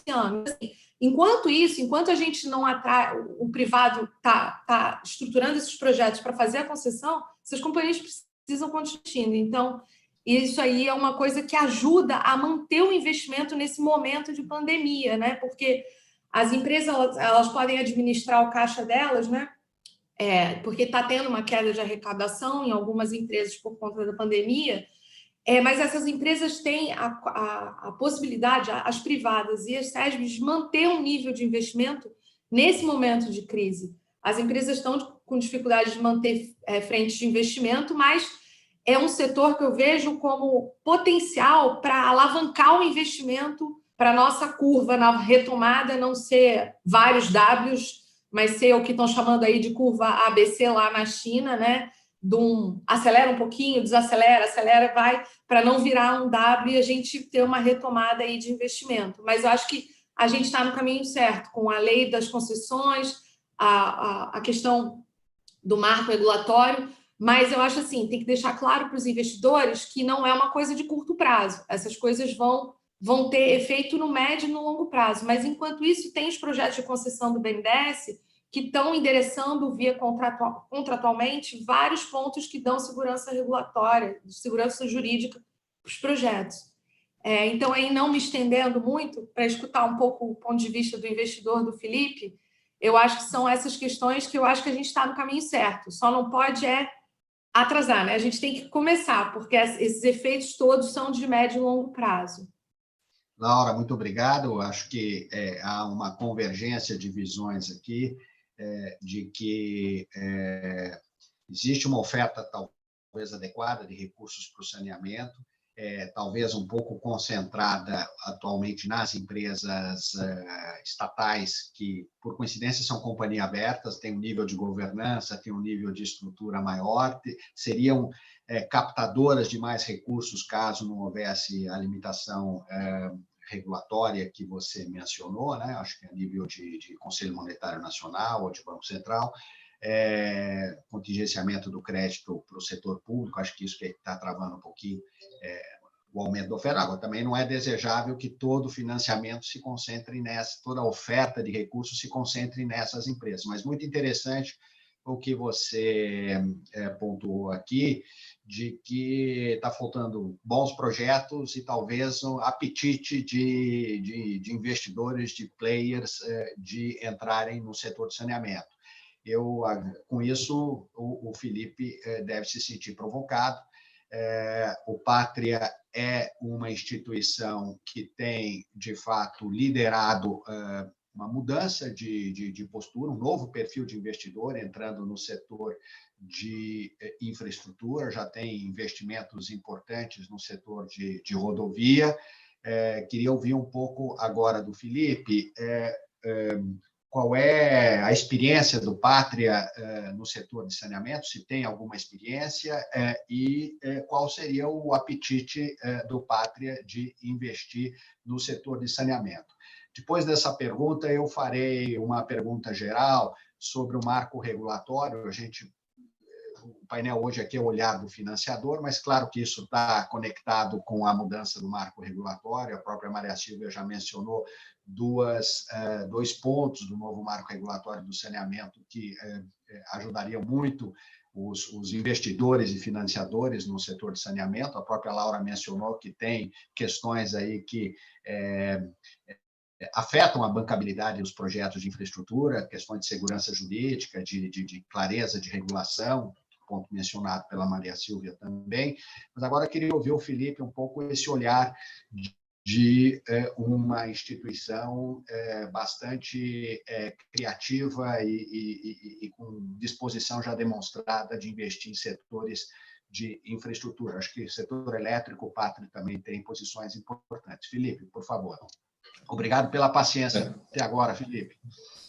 ano. Assim, enquanto a gente não atrai, o privado está estruturando esses projetos para fazer a concessão, essas companhias precisam continuar. Então, isso aí é uma coisa que ajuda a manter o investimento nesse momento de pandemia, né? Porque as empresas elas podem administrar o caixa delas, né? Porque está tendo uma queda de arrecadação em algumas empresas por conta da pandemia. Mas essas empresas têm a possibilidade, as privadas e as SESBs, de manter um nível de investimento nesse momento de crise. As empresas estão com dificuldade de manter frentes de investimento, mas é um setor que eu vejo como potencial para alavancar o investimento para a nossa curva na retomada não ser vários Ws, mas ser o que estão chamando aí de curva ABC lá na China, né? Acelera um pouquinho, desacelera, acelera, vai, para não virar um W e a gente ter uma retomada aí de investimento. Mas eu acho que a gente está no caminho certo, com a lei das concessões, a questão do marco regulatório, mas eu acho assim, tem que deixar claro para os investidores que não é uma coisa de curto prazo. Essas coisas vão ter efeito no médio e no longo prazo. Mas, enquanto isso, tem os projetos de concessão do BNDES que estão endereçando via contratualmente vários pontos que dão segurança regulatória, segurança jurídica para os projetos. Então, aí, não me estendendo muito, para escutar um pouco o ponto de vista do investidor, do Felipe, eu acho que são essas questões que eu acho que a gente está no caminho certo. Só não pode atrasar, né? A gente tem que começar, porque esses efeitos todos são de médio e longo prazo. Laura, muito obrigado. Acho que há uma convergência de visões aqui, de que existe uma oferta talvez adequada de recursos para o saneamento, talvez um pouco concentrada atualmente nas empresas estatais, que, por coincidência, são companhias abertas, têm um nível de governança, têm um nível de estrutura maior, seriam captadoras de mais recursos caso não houvesse a limitação regulatória que você mencionou, né? Acho que a nível de Conselho Monetário Nacional ou de Banco Central, contingenciamento do crédito para o setor público, acho que isso que está travando um pouquinho o aumento da oferta. Agora, também não é desejável que todo o financiamento se concentre toda a oferta de recursos se concentre nessas empresas, mas muito interessante o que você pontuou aqui, de que está faltando bons projetos e talvez um apetite de investidores, de players, de entrarem no setor de saneamento. Com isso, o Felipe deve se sentir provocado. O Pátria é uma instituição que tem, de fato, liderado uma mudança de postura, um novo perfil de investidor entrando no setor de infraestrutura, já tem investimentos importantes no setor de rodovia. Queria ouvir um pouco agora do Felipe qual é a experiência do Pátria no setor de saneamento, se tem alguma experiência, e qual seria o apetite do Pátria de investir no setor de saneamento. Depois dessa pergunta, eu farei uma pergunta geral sobre o marco regulatório. O painel hoje aqui é o olhar do financiador, mas claro que isso está conectado com a mudança do marco regulatório. A própria Maria Silvia já mencionou dois pontos do novo marco regulatório do saneamento que ajudariam muito os investidores e financiadores no setor de saneamento. A própria Laura mencionou que tem questões aí que afetam a bancabilidade dos projetos de infraestrutura, questões de segurança jurídica, de clareza de regulação, ponto mencionado pela Maria Silvia também. Mas agora eu queria ouvir o Felipe um pouco esse olhar de uma instituição bastante criativa e com disposição já demonstrada de investir em setores de infraestrutura. Acho que o setor elétrico, o Pátria também tem posições importantes. Felipe, por favor. Obrigado pela paciência até agora, Felipe.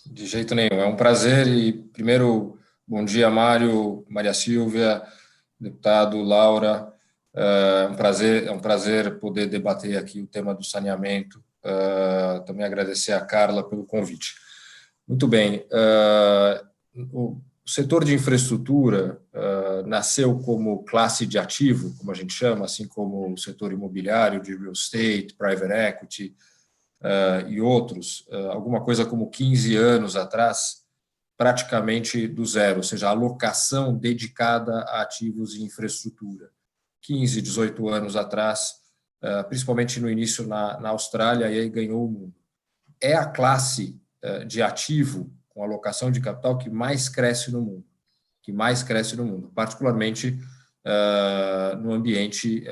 De jeito nenhum, é um prazer. E primeiro, bom dia, Mário, Maria Silvia, deputado, Laura. É um prazer poder debater aqui o tema do saneamento. Também agradecer a Carla pelo convite. Muito bem, o setor de infraestrutura nasceu como classe de ativo, como a gente chama, assim como o setor imobiliário, de real estate, private equity, e outros, alguma coisa como 15 anos atrás, praticamente do zero, ou seja, a alocação dedicada a ativos e infraestrutura. 15, 18 anos atrás, principalmente no início na Austrália, e aí ganhou o mundo. É a classe de ativo com alocação de capital que mais cresce no mundo, particularmente no ambiente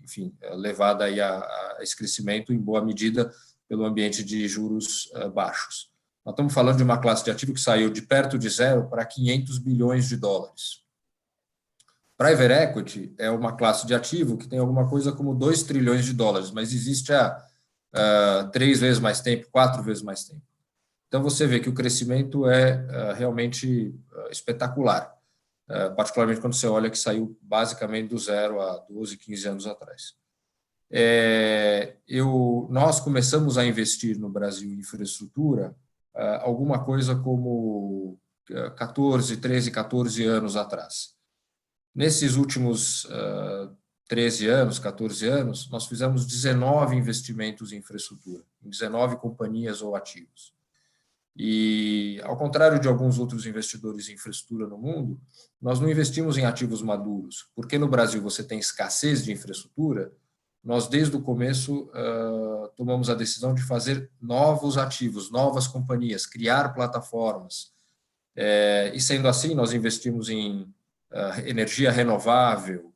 enfim, levada aí a esse crescimento em boa medida pelo ambiente de juros baixos. Nós estamos falando de uma classe de ativo que saiu de perto de zero para 500 bilhões de dólares. Private equity é uma classe de ativo que tem alguma coisa como 2 trilhões de dólares, mas existe há 3 vezes mais tempo, 4 vezes mais tempo. Então, você vê que o crescimento é realmente espetacular. Particularmente quando você olha que saiu basicamente do zero há 12, 15 anos atrás. Nós começamos a investir no Brasil em infraestrutura alguma coisa como 13, 14 anos atrás. Nesses últimos 13 anos, 14 anos, nós fizemos 19 investimentos em infraestrutura, em 19 companhias ou ativos. E, ao contrário de alguns outros investidores em infraestrutura no mundo, nós não investimos em ativos maduros, porque no Brasil você tem escassez de infraestrutura. Nós, desde o começo, tomamos a decisão de fazer novos ativos, novas companhias, criar plataformas. E, sendo assim, nós investimos em energia renovável,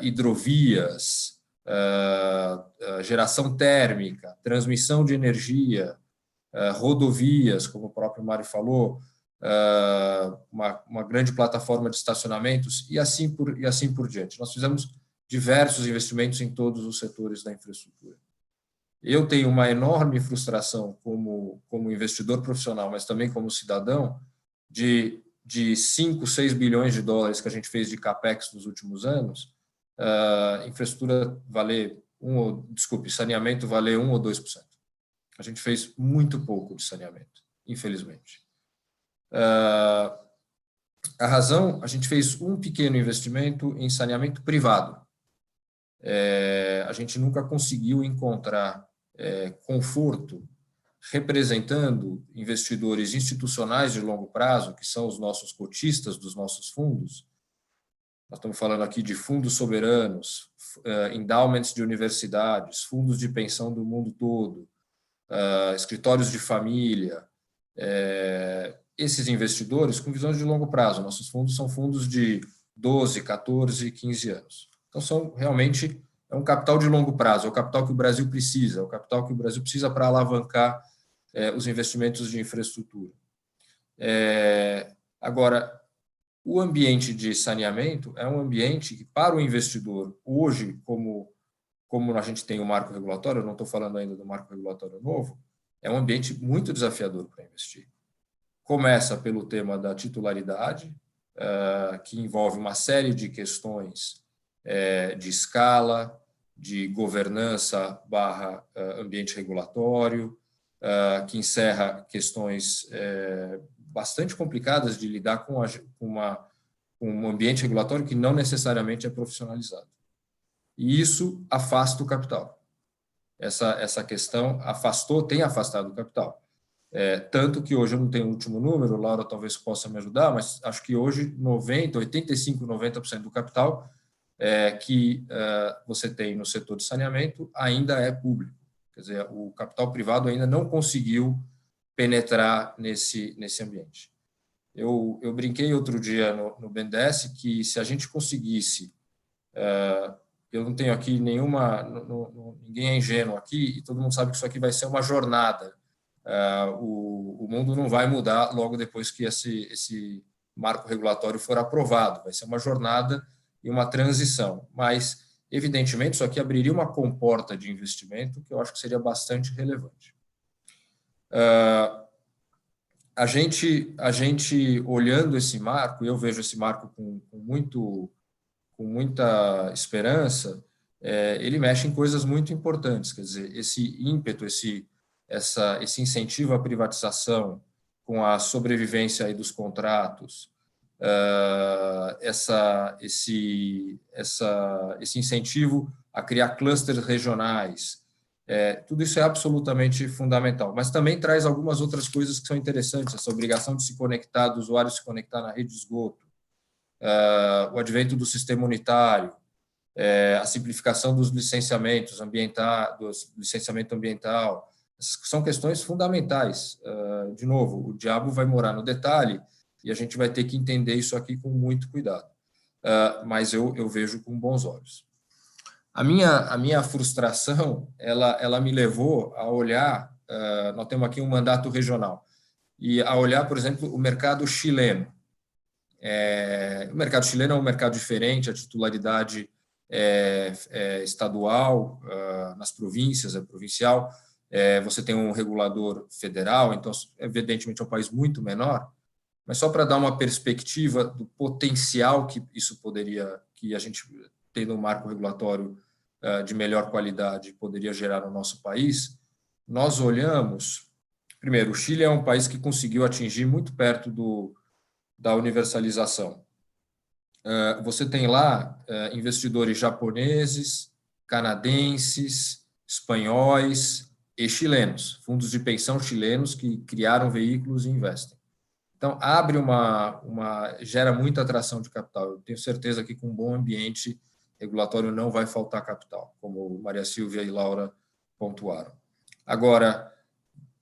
hidrovias, geração térmica, transmissão de energia, rodovias, como o próprio Mário falou, uma grande plataforma de estacionamentos e assim por diante. Nós fizemos diversos investimentos em todos os setores da infraestrutura. Eu tenho uma enorme frustração como investidor profissional, mas também como cidadão, de 5, 6 bilhões de dólares que a gente fez de capex nos últimos anos, infraestrutura valer saneamento valer 1 ou 2%. A gente fez muito pouco de saneamento, infelizmente. A razão, a gente fez um pequeno investimento em saneamento privado. A gente nunca conseguiu encontrar conforto representando investidores institucionais de longo prazo, que são os nossos cotistas dos nossos fundos. Nós estamos falando aqui de fundos soberanos, endowments de universidades, fundos de pensão do mundo todo, escritórios de família, esses investidores com visões de longo prazo. Nossos fundos são fundos de 12, 14, 15 anos. Então, realmente é um capital de longo prazo, é o capital que o Brasil precisa, para alavancar os investimentos de infraestrutura. Agora, o ambiente de saneamento é um ambiente que, para o investidor, hoje, como a gente tem o marco regulatório, eu não estou falando ainda do marco regulatório novo, é um ambiente muito desafiador para investir. Começa pelo tema da titularidade, que envolve uma série de questões de escala, de governança / ambiente regulatório, que encerra questões bastante complicadas de lidar com um ambiente regulatório que não necessariamente é profissionalizado. E isso afasta o capital. Essa questão tem afastado o capital. Tanto que hoje eu não tenho o último número, Laura talvez possa me ajudar, mas acho que hoje 90% do capital que você tem no setor de saneamento ainda é público. Quer dizer, o capital privado ainda não conseguiu penetrar nesse ambiente. Eu brinquei outro dia no BNDES que se a gente conseguisse, eu não tenho aqui ninguém é ingênuo aqui, e todo mundo sabe que isso aqui vai ser uma jornada. O mundo não vai mudar logo depois que esse marco regulatório for aprovado. Vai ser uma jornada e uma transição. Mas, evidentemente, isso aqui abriria uma comporta de investimento que eu acho que seria bastante relevante. A gente olhando esse marco, e eu vejo esse marco com muita esperança, ele mexe em coisas muito importantes. Quer dizer, esse ímpeto, esse incentivo à privatização com a sobrevivência aí dos contratos, esse incentivo a criar clusters regionais, tudo isso é absolutamente fundamental, mas também traz algumas outras coisas que são interessantes, essa obrigação de se conectar, do usuário se conectar na rede de esgoto, o advento do sistema unitário, a simplificação dos licenciamentos do licenciamento ambiental. São questões fundamentais. De novo, o diabo vai morar no detalhe e a gente vai ter que entender isso aqui com muito cuidado. Mas eu vejo com bons olhos. A minha frustração, ela me levou a olhar, nós temos aqui um mandato regional, e a olhar, por exemplo, o mercado chileno. O mercado chileno é um mercado diferente, a titularidade é estadual, nas províncias, é provincial, você tem um regulador federal, então, evidentemente, é um país muito menor, mas só para dar uma perspectiva do potencial que isso que a gente tendo um marco regulatório de melhor qualidade poderia gerar no nosso país, nós olhamos, primeiro, o Chile é um país que conseguiu atingir muito perto da universalização. Você tem lá investidores japoneses, canadenses, espanhóis e chilenos, fundos de pensão chilenos que criaram veículos e investem. Então, gera muita atração de capital. Eu tenho certeza que com um bom ambiente regulatório não vai faltar capital, como Maria Silvia e Laura pontuaram. Agora,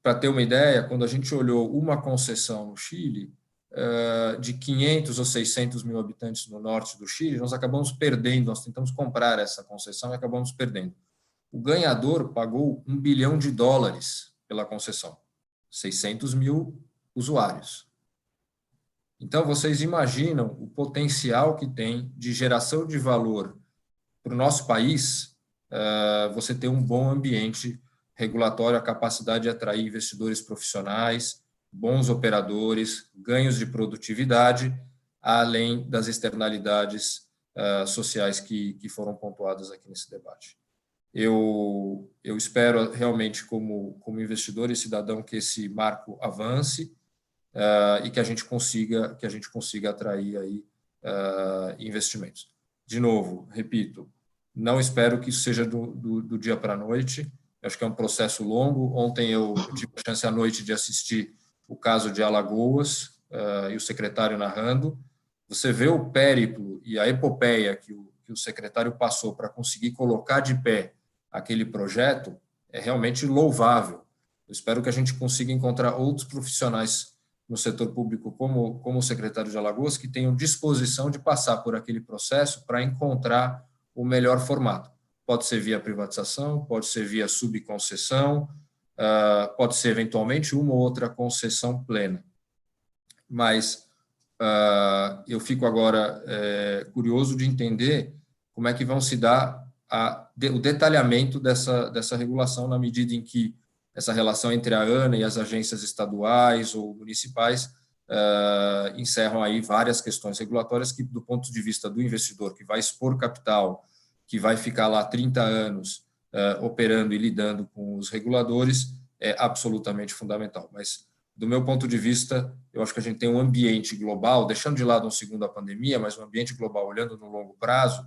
para ter uma ideia, quando a gente olhou uma concessão no Chile, de 500 ou 600 mil habitantes no norte do Chile, nós acabamos perdendo, nós tentamos comprar essa concessão e acabamos perdendo. O ganhador pagou $1 bilhão pela concessão, 600 mil usuários. Então, vocês imaginam o potencial que tem de geração de valor para o nosso país, você ter um bom ambiente regulatório, a capacidade de atrair investidores profissionais, bons operadores, ganhos de produtividade, além das externalidades sociais que foram pontuadas aqui nesse debate. Eu espero realmente, como investidor e cidadão, que esse marco avance e que a gente consiga atrair aí investimentos. De novo, repito, não espero que isso seja do dia para a noite. Acho que é um processo longo. Ontem eu tive a chance à noite de assistir o caso de Alagoas e o secretário narrando. Você vê o périplo e a epopeia que o secretário passou para conseguir colocar de pé aquele projeto, é realmente louvável. Eu espero que a gente consiga encontrar outros profissionais no setor público, como o secretário de Alagoas, que tenham disposição de passar por aquele processo para encontrar o melhor formato. Pode ser via privatização, pode ser via subconcessão, pode ser, eventualmente, uma ou outra concessão plena. Mas eu fico agora curioso de entender como é que vão se dar o detalhamento dessa regulação, na medida em que essa relação entre a ANA e as agências estaduais ou municipais encerram aí várias questões regulatórias que, do ponto de vista do investidor que vai expor capital, que vai ficar lá 30 anos operando e lidando com os reguladores, é absolutamente fundamental. Mas, do meu ponto de vista, eu acho que a gente tem um ambiente global, deixando de lado um segundo a pandemia, mas um ambiente global olhando no longo prazo,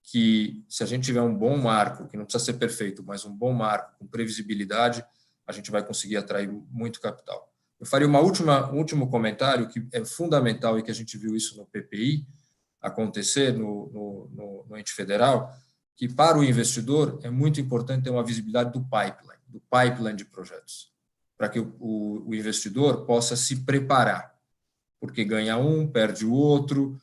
que se a gente tiver um bom marco, que não precisa ser perfeito, mas um bom marco com previsibilidade, a gente vai conseguir atrair muito capital. Eu faria um último comentário que é fundamental e que a gente viu isso no PPI acontecer no ente federal, que para o investidor é muito importante ter uma visibilidade do pipeline de projetos, para que o investidor possa se preparar, porque ganha um, perde o outro,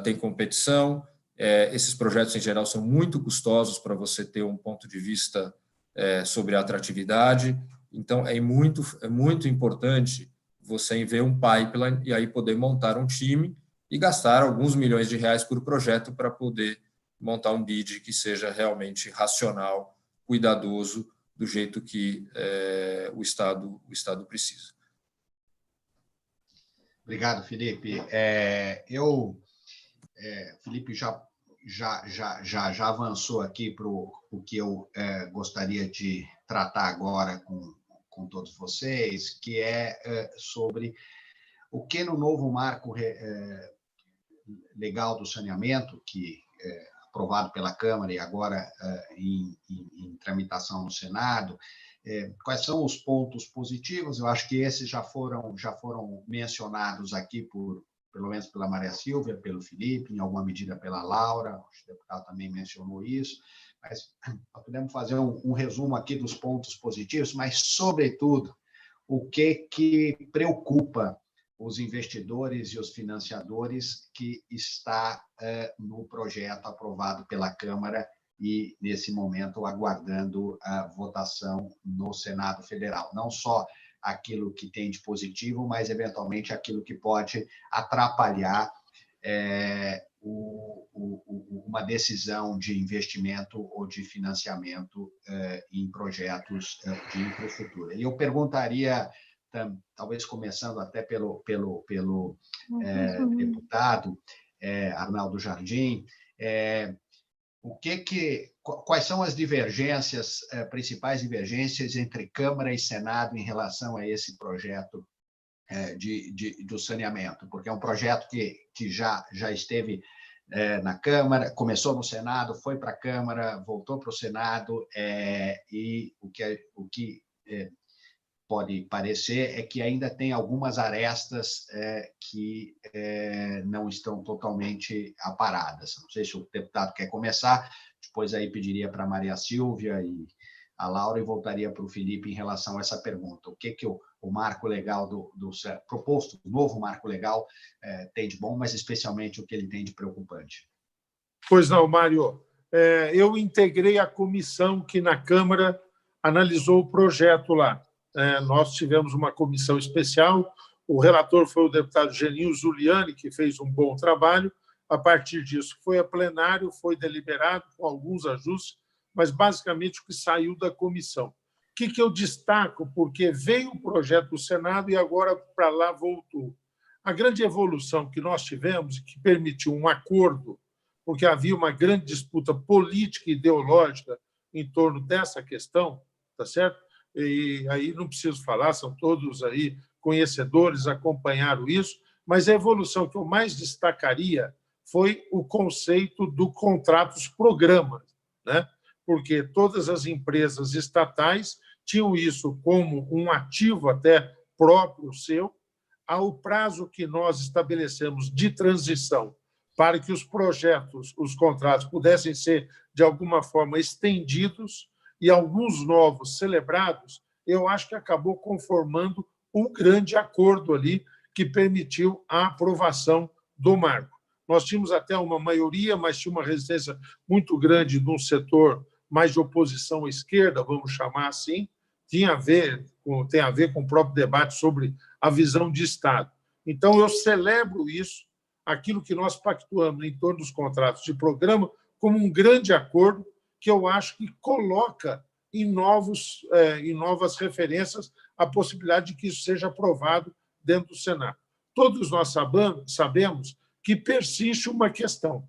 tem competição. Esses projetos, em geral, são muito custosos para você ter um ponto de vista sobre a atratividade. Então, é muito importante você ver um pipeline e aí poder montar um time e gastar alguns milhões de reais por projeto para poder montar um bid que seja realmente racional, cuidadoso, do jeito que o Estado precisa. Obrigado, Felipe. Felipe já avançou aqui para o que eu gostaria de tratar agora com todos vocês, que é sobre o que no novo marco legal do saneamento, que aprovado pela Câmara e agora em tramitação no Senado, quais são os pontos positivos? Eu acho que esses já foram mencionados aqui pelo menos pela Maria Silvia, pelo Felipe, em alguma medida pela Laura, o deputado também mencionou isso, mas nós podemos fazer um resumo aqui dos pontos positivos, mas, sobretudo, o que preocupa os investidores e os financiadores que está no projeto aprovado pela Câmara e, nesse momento, aguardando a votação no Senado Federal. Não só aquilo que tem de positivo, mas, eventualmente, aquilo que pode atrapalhar uma decisão de investimento ou de financiamento em projetos de infraestrutura. E eu perguntaria, talvez começando até pelo deputado Arnaldo Jardim, quais são as divergências, principais divergências entre Câmara e Senado em relação a esse projeto do saneamento? Porque é um projeto que já esteve na Câmara, começou no Senado, foi para a Câmara, voltou para o Senado, e o que pode parecer é que ainda tem algumas arestas que não estão totalmente aparadas. Não sei se o deputado quer começar, depois aí pediria para a Maria Silvia e a Laura e voltaria para o Felipe em relação a essa pergunta. O que o marco legal proposto, o novo marco legal, tem de bom, mas especialmente o que ele tem de preocupante? Pois não, Mário. Eu integrei a comissão que na Câmara analisou o projeto lá. Nós tivemos uma comissão especial, o relator foi o deputado Geninho Zuliani, que fez um bom trabalho. A partir disso, foi a plenário, foi deliberado com alguns ajustes, mas basicamente o que saiu da comissão. O que eu destaco? Porque veio o projeto do Senado e agora para lá voltou. A grande evolução que nós tivemos, que permitiu um acordo, porque havia uma grande disputa política e ideológica em torno dessa questão, tá certo? E aí não preciso falar, são todos aí conhecedores, acompanharam isso, mas a evolução que eu mais destacaria foi o conceito do contratos-programa, né? Porque todas as empresas estatais tinham isso como um ativo até próprio seu, ao prazo que nós estabelecemos de transição para que os projetos, os contratos pudessem ser, de alguma forma, estendidos e alguns novos celebrados, eu acho que acabou conformando um grande acordo ali que permitiu a aprovação do marco. Nós tínhamos até uma maioria, mas tinha uma resistência muito grande de um setor mais de oposição à esquerda, vamos chamar assim, tem a ver com o próprio debate sobre a visão de Estado. Então, eu celebro isso, aquilo que nós pactuamos em torno dos contratos de programa, como um grande acordo que eu acho que coloca em novas referências a possibilidade de que isso seja aprovado dentro do Senado. Todos nós sabemos que persiste uma questão,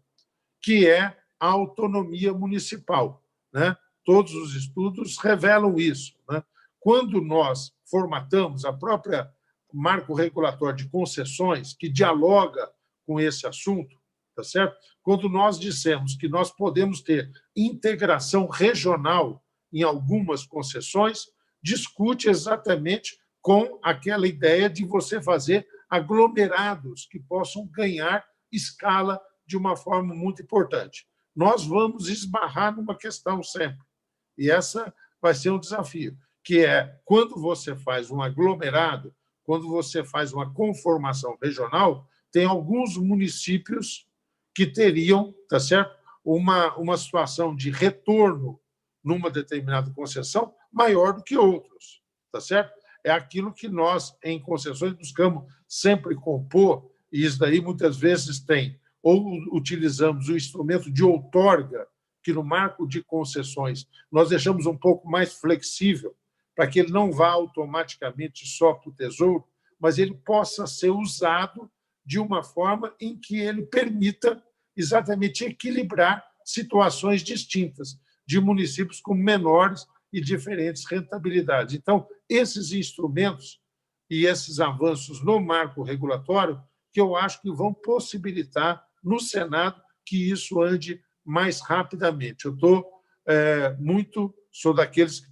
que é a autonomia municipal, né? Todos os estudos revelam isso, né? Quando nós formatamos a própria marco regulatório de concessões, que dialoga com esse assunto, tá certo? Quando nós dissemos que nós podemos ter integração regional em algumas concessões, discute exatamente com aquela ideia de você fazer aglomerados que possam ganhar escala de uma forma muito importante. Nós vamos esbarrar numa questão sempre, e essa vai ser um desafio, que é quando você faz um aglomerado, quando você faz uma conformação regional, tem alguns municípios que teriam, tá certo, uma situação de retorno numa determinada concessão maior do que outros, tá certo? É aquilo que nós, em concessões, buscamos sempre compor, e isso daí muitas vezes tem, ou utilizamos o instrumento de outorga, que no marco de concessões nós deixamos um pouco mais flexível, para que ele não vá automaticamente só para o Tesouro, mas ele possa ser usado de uma forma em que ele permita exatamente equilibrar situações distintas de municípios com menores e diferentes rentabilidades. Então, esses instrumentos e esses avanços no marco regulatório que eu acho que vão possibilitar no Senado que isso ande mais rapidamente. Eu sou daqueles que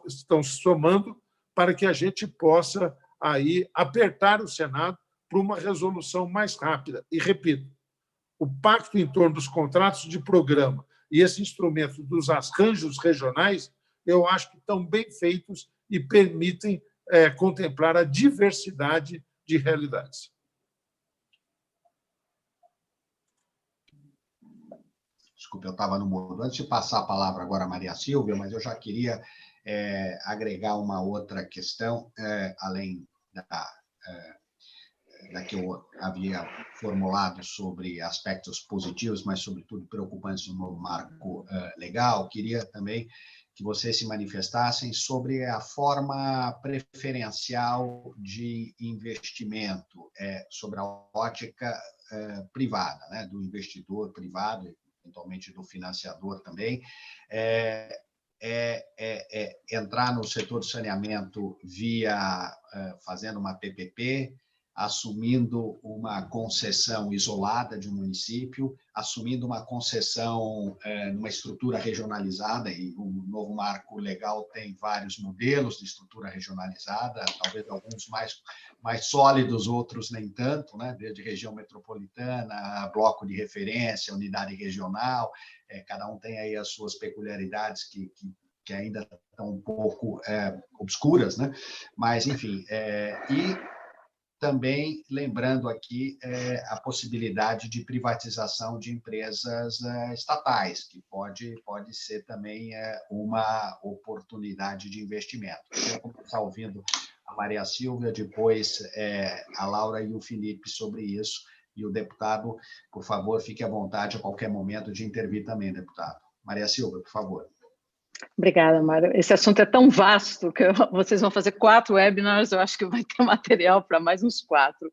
estão se somando para que a gente possa aí apertar o Senado para uma resolução mais rápida. E, repito, o pacto em torno dos contratos de programa e esse instrumento dos arranjos regionais, eu acho que estão bem feitos e permitem contemplar a diversidade de realidades. Desculpe, eu estava no mudo. Antes de passar a palavra agora à Maria Silvia, mas eu já queria agregar uma outra questão, além da que eu havia formulado sobre aspectos positivos, mas, sobretudo, preocupantes no novo marco legal. Queria também que vocês se manifestassem sobre a forma preferencial de investimento, sobre a ótica privada, né, do investidor privado, eventualmente do financiador também, entrar no setor de saneamento fazendo uma PPP, assumindo uma concessão isolada de um município, assumindo uma concessão numa estrutura regionalizada, e o novo marco legal tem vários modelos de estrutura regionalizada, talvez alguns mais sólidos, outros nem tanto, né? Desde região metropolitana, bloco de referência, unidade regional, cada um tem aí as suas peculiaridades que ainda estão um pouco obscuras, né? Mas, enfim, e também lembrando aqui a possibilidade de privatização de empresas estatais, que pode ser também uma oportunidade de investimento. Eu vou começar ouvindo a Maria Silvia, depois a Laura e o Felipe sobre isso, e o deputado, por favor, fique à vontade a qualquer momento de intervir também, deputado. Maria Silvia, por favor. Obrigada, Mário. Esse assunto é tão vasto que vocês vão fazer 4 webinars, eu acho que vai ter material para mais uns 4.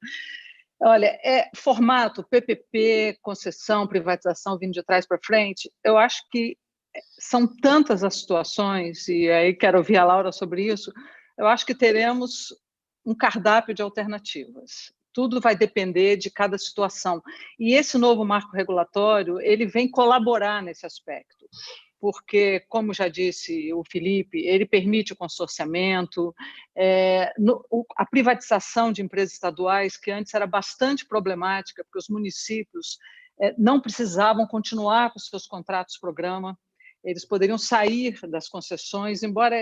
Olha, formato PPP, concessão, privatização vindo de trás para frente, eu acho que são tantas as situações, e aí quero ouvir a Laura sobre isso, eu acho que teremos um cardápio de alternativas. Tudo vai depender de cada situação. E esse novo marco regulatório, ele vem colaborar nesse aspecto, porque, como já disse o Felipe, ele permite o consorciamento, a privatização de empresas estaduais, que antes era bastante problemática, porque os municípios não precisavam continuar com seus contratos-programa, eles poderiam sair das concessões, embora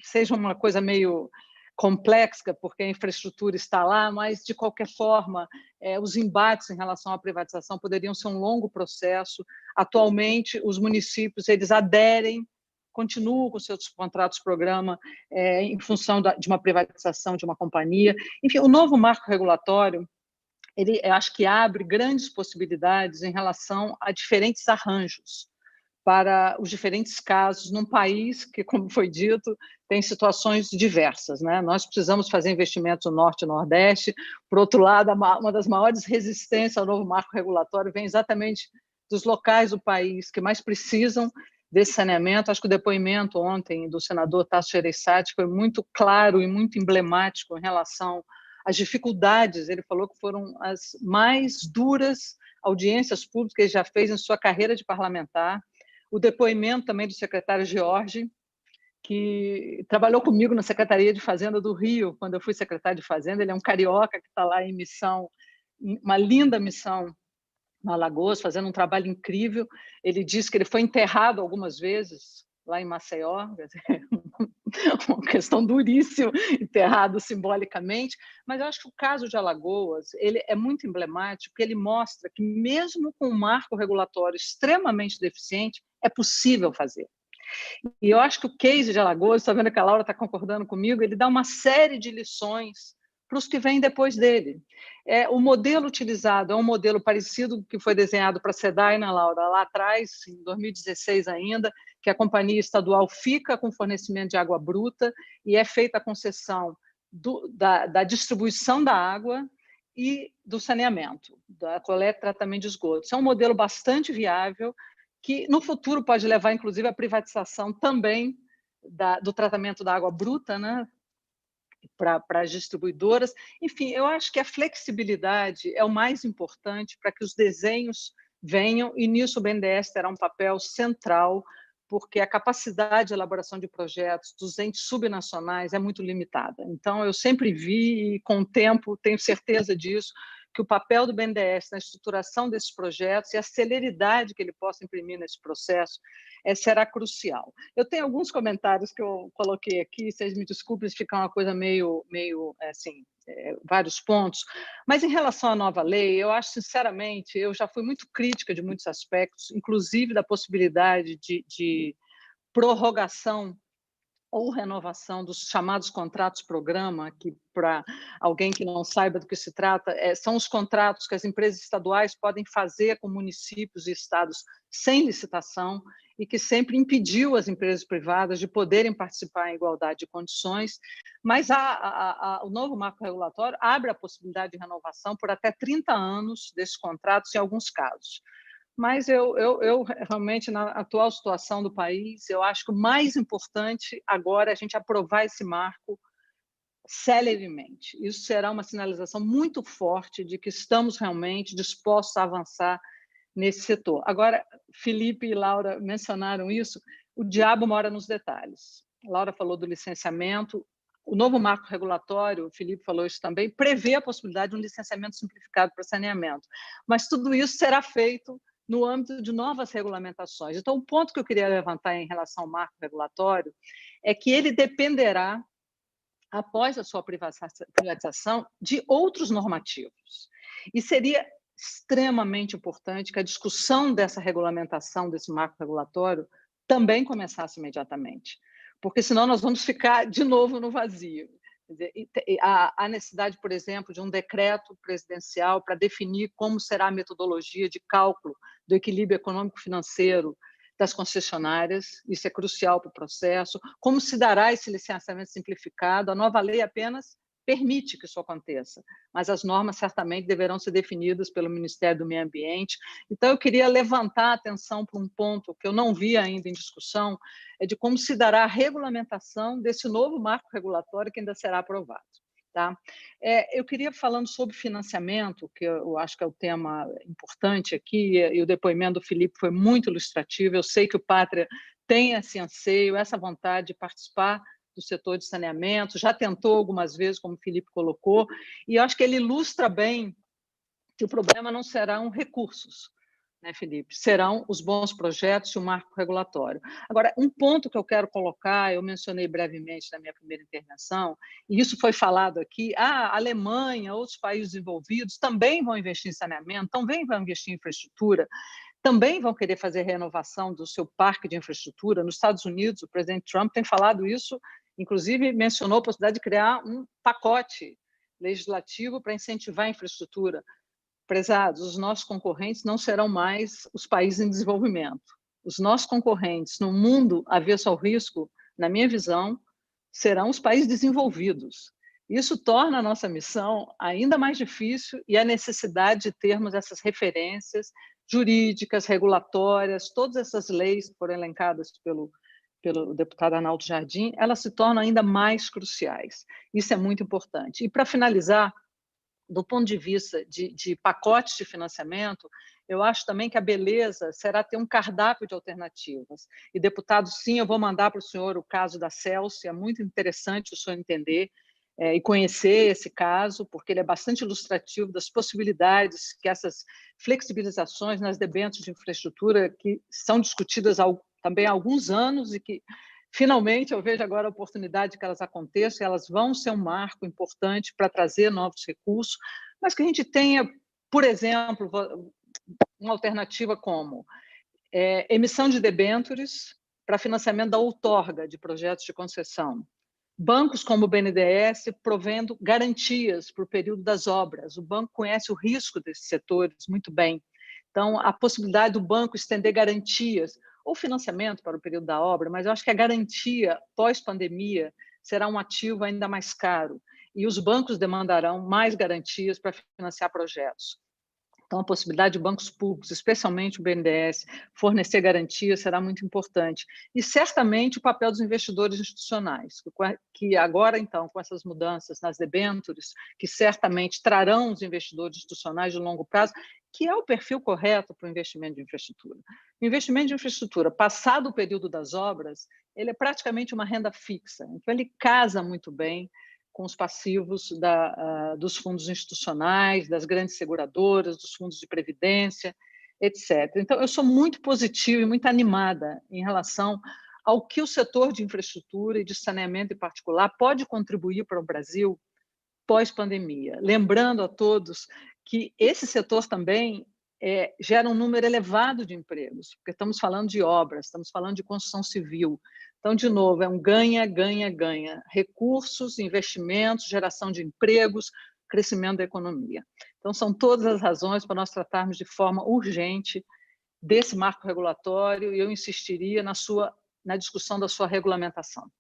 seja uma coisa meio complexa, porque a infraestrutura está lá, mas, de qualquer forma, os embates em relação à privatização poderiam ser um longo processo. Atualmente, os municípios eles aderem, continuam com seus contratos-programa em função de uma privatização de uma companhia. Enfim, o novo marco regulatório, eu acho que abre grandes possibilidades em relação a diferentes arranjos para os diferentes casos num país que, como foi dito, tem situações diversas, né? Nós precisamos fazer investimentos no Norte e Nordeste. Por outro lado, uma das maiores resistências ao novo marco regulatório vem exatamente dos locais do país que mais precisam desse saneamento. Acho que o depoimento ontem do senador Tasso Gereissati foi muito claro e muito emblemático em relação às dificuldades. Ele falou que foram as mais duras audiências públicas que ele já fez em sua carreira de parlamentar. O depoimento também do secretário George, que trabalhou comigo na Secretaria de Fazenda do Rio, quando eu fui secretário de Fazenda. Ele é um carioca que está lá em missão, uma linda missão no Alagoas, fazendo um trabalho incrível. Ele disse que ele foi enterrado algumas vezes lá em Maceió, quer dizer, uma questão duríssima, enterrado simbolicamente, mas eu acho que o caso de Alagoas ele é muito emblemático, porque ele mostra que mesmo com um marco regulatório extremamente deficiente, é possível fazer. E eu acho que o case de Alagoas, está vendo que a Laura está concordando comigo, ele dá uma série de lições para os que vêm depois dele. O modelo utilizado é um modelo parecido que foi desenhado para a SEDAI, né, Laura, lá atrás, em 2016 ainda, que a companhia estadual fica com fornecimento de água bruta e é feita a concessão da distribuição da água e do saneamento, da coleta e tratamento de esgoto. Isso é um modelo bastante viável, que no futuro pode levar, inclusive, à privatização também do tratamento da água bruta, né, para as distribuidoras. Enfim, eu acho que a flexibilidade é o mais importante para que os desenhos venham, e nisso o BNDES terá um papel central, porque a capacidade de elaboração de projetos dos entes subnacionais é muito limitada. Então, eu sempre vi, e com o tempo tenho certeza disso, que o papel do BNDES na estruturação desses projetos e a celeridade que ele possa imprimir nesse processo será crucial. Eu tenho alguns comentários que eu coloquei aqui, vocês me desculpem se ficar uma coisa meio assim, vários pontos, mas em relação à nova lei, eu acho, sinceramente, eu já fui muito crítica de muitos aspectos, inclusive da possibilidade de prorrogação ou renovação dos chamados contratos-programa, que, para alguém que não saiba do que se trata, são os contratos que as empresas estaduais podem fazer com municípios e estados sem licitação e que sempre impediu as empresas privadas de poderem participar em igualdade de condições, mas o novo marco regulatório abre a possibilidade de renovação por até 30 anos desses contratos em alguns casos. Mas eu realmente, na atual situação do país, eu acho que o mais importante agora é a gente aprovar esse marco celeremente. Isso será uma sinalização muito forte de que estamos realmente dispostos a avançar nesse setor. Agora, Felipe e Laura mencionaram isso, o diabo mora nos detalhes. A Laura falou do licenciamento, o novo marco regulatório, o Felipe falou isso também, prevê a possibilidade de um licenciamento simplificado para saneamento, mas tudo isso será feito no âmbito de novas regulamentações. Então, o ponto que eu queria levantar em relação ao marco regulatório é que ele dependerá, após a sua privatização, de outros normativos. E seria extremamente importante que a discussão dessa regulamentação, desse marco regulatório, também começasse imediatamente, porque senão nós vamos ficar de novo no vazio. Há necessidade, por exemplo, de um decreto presidencial para definir como será a metodologia de cálculo do equilíbrio econômico-financeiro das concessionárias, isso é crucial para o processo, como se dará esse licenciamento simplificado. A nova lei apenas permite que isso aconteça, mas as normas certamente deverão ser definidas pelo Ministério do Meio Ambiente. Então, eu queria levantar a atenção para um ponto que eu não vi ainda em discussão, é de como se dará a regulamentação desse novo marco regulatório que ainda será aprovado. Tá? Eu queria, falando sobre financiamento, que eu acho que é o tema importante aqui, e o depoimento do Felipe foi muito ilustrativo. Eu sei que o Pátria tem esse anseio, essa vontade de participar do setor de saneamento, já tentou algumas vezes, como o Felipe colocou, e eu acho que ele ilustra bem que o problema não serão recursos, né, Felipe? Serão os bons projetos e o marco regulatório. Agora, um ponto que eu quero colocar, eu mencionei brevemente na minha primeira intervenção, e isso foi falado aqui, a Alemanha, outros países desenvolvidos também vão investir em saneamento, também vão investir em infraestrutura, também vão querer fazer renovação do seu parque de infraestrutura. Nos Estados Unidos, o presidente Trump tem falado isso, inclusive mencionou a possibilidade de criar um pacote legislativo para incentivar a infraestrutura. Prezados, os nossos concorrentes não serão mais os países em desenvolvimento. os nossos concorrentes no mundo avesso ao risco, na minha visão, serão os países desenvolvidos. Isso torna a nossa missão ainda mais difícil e a necessidade de termos essas referências jurídicas, regulatórias, todas essas leis que foram elencadas pelo deputado Arnaldo Jardim, elas se tornam ainda mais cruciais. Isso é muito importante. E, para finalizar, do ponto de vista de pacotes de financiamento, eu acho também que a beleza será ter um cardápio de alternativas. E, deputado, sim, eu vou mandar para o senhor o caso da Celsi, é muito interessante o senhor entender e conhecer esse caso, porque ele é bastante ilustrativo das possibilidades que essas flexibilizações nas debêntures de infraestrutura, que são discutidas também há alguns anos e que, finalmente, eu vejo agora a oportunidade de que elas aconteçam, e elas vão ser um marco importante para trazer novos recursos, mas que a gente tenha, por exemplo, uma alternativa como emissão de debêntures para financiamento da outorga de projetos de concessão, bancos como o BNDES provendo garantias para o período das obras. O banco conhece o risco desses setores muito bem. Então, a possibilidade do banco estender garantias ou financiamento para o período da obra, mas eu acho que a garantia pós-pandemia será um ativo ainda mais caro e os bancos demandarão mais garantias para financiar projetos. Então, a possibilidade de bancos públicos, especialmente o BNDES, fornecer garantias será muito importante. E, certamente, o papel dos investidores institucionais, que agora, então, com essas mudanças nas debêntures, que certamente trarão os investidores institucionais de longo prazo, que é o perfil correto para o investimento de infraestrutura. O investimento de infraestrutura, passado o período das obras, ele é praticamente uma renda fixa. Então, ele casa muito bem com os passivos dos fundos institucionais, das grandes seguradoras, dos fundos de previdência, etc. Então, eu sou muito positiva e muito animada em relação ao que o setor de infraestrutura e de saneamento em particular pode contribuir para o Brasil pós-pandemia. Lembrando a todos que esse setor também gera um número elevado de empregos, porque estamos falando de obras, estamos falando de construção civil. Então, de novo, é um ganha, ganha, ganha. Recursos, investimentos, geração de empregos, crescimento da economia. Então, são todas as razões para nós tratarmos de forma urgente desse marco regulatório e eu insistiria na discussão da sua regulamentação.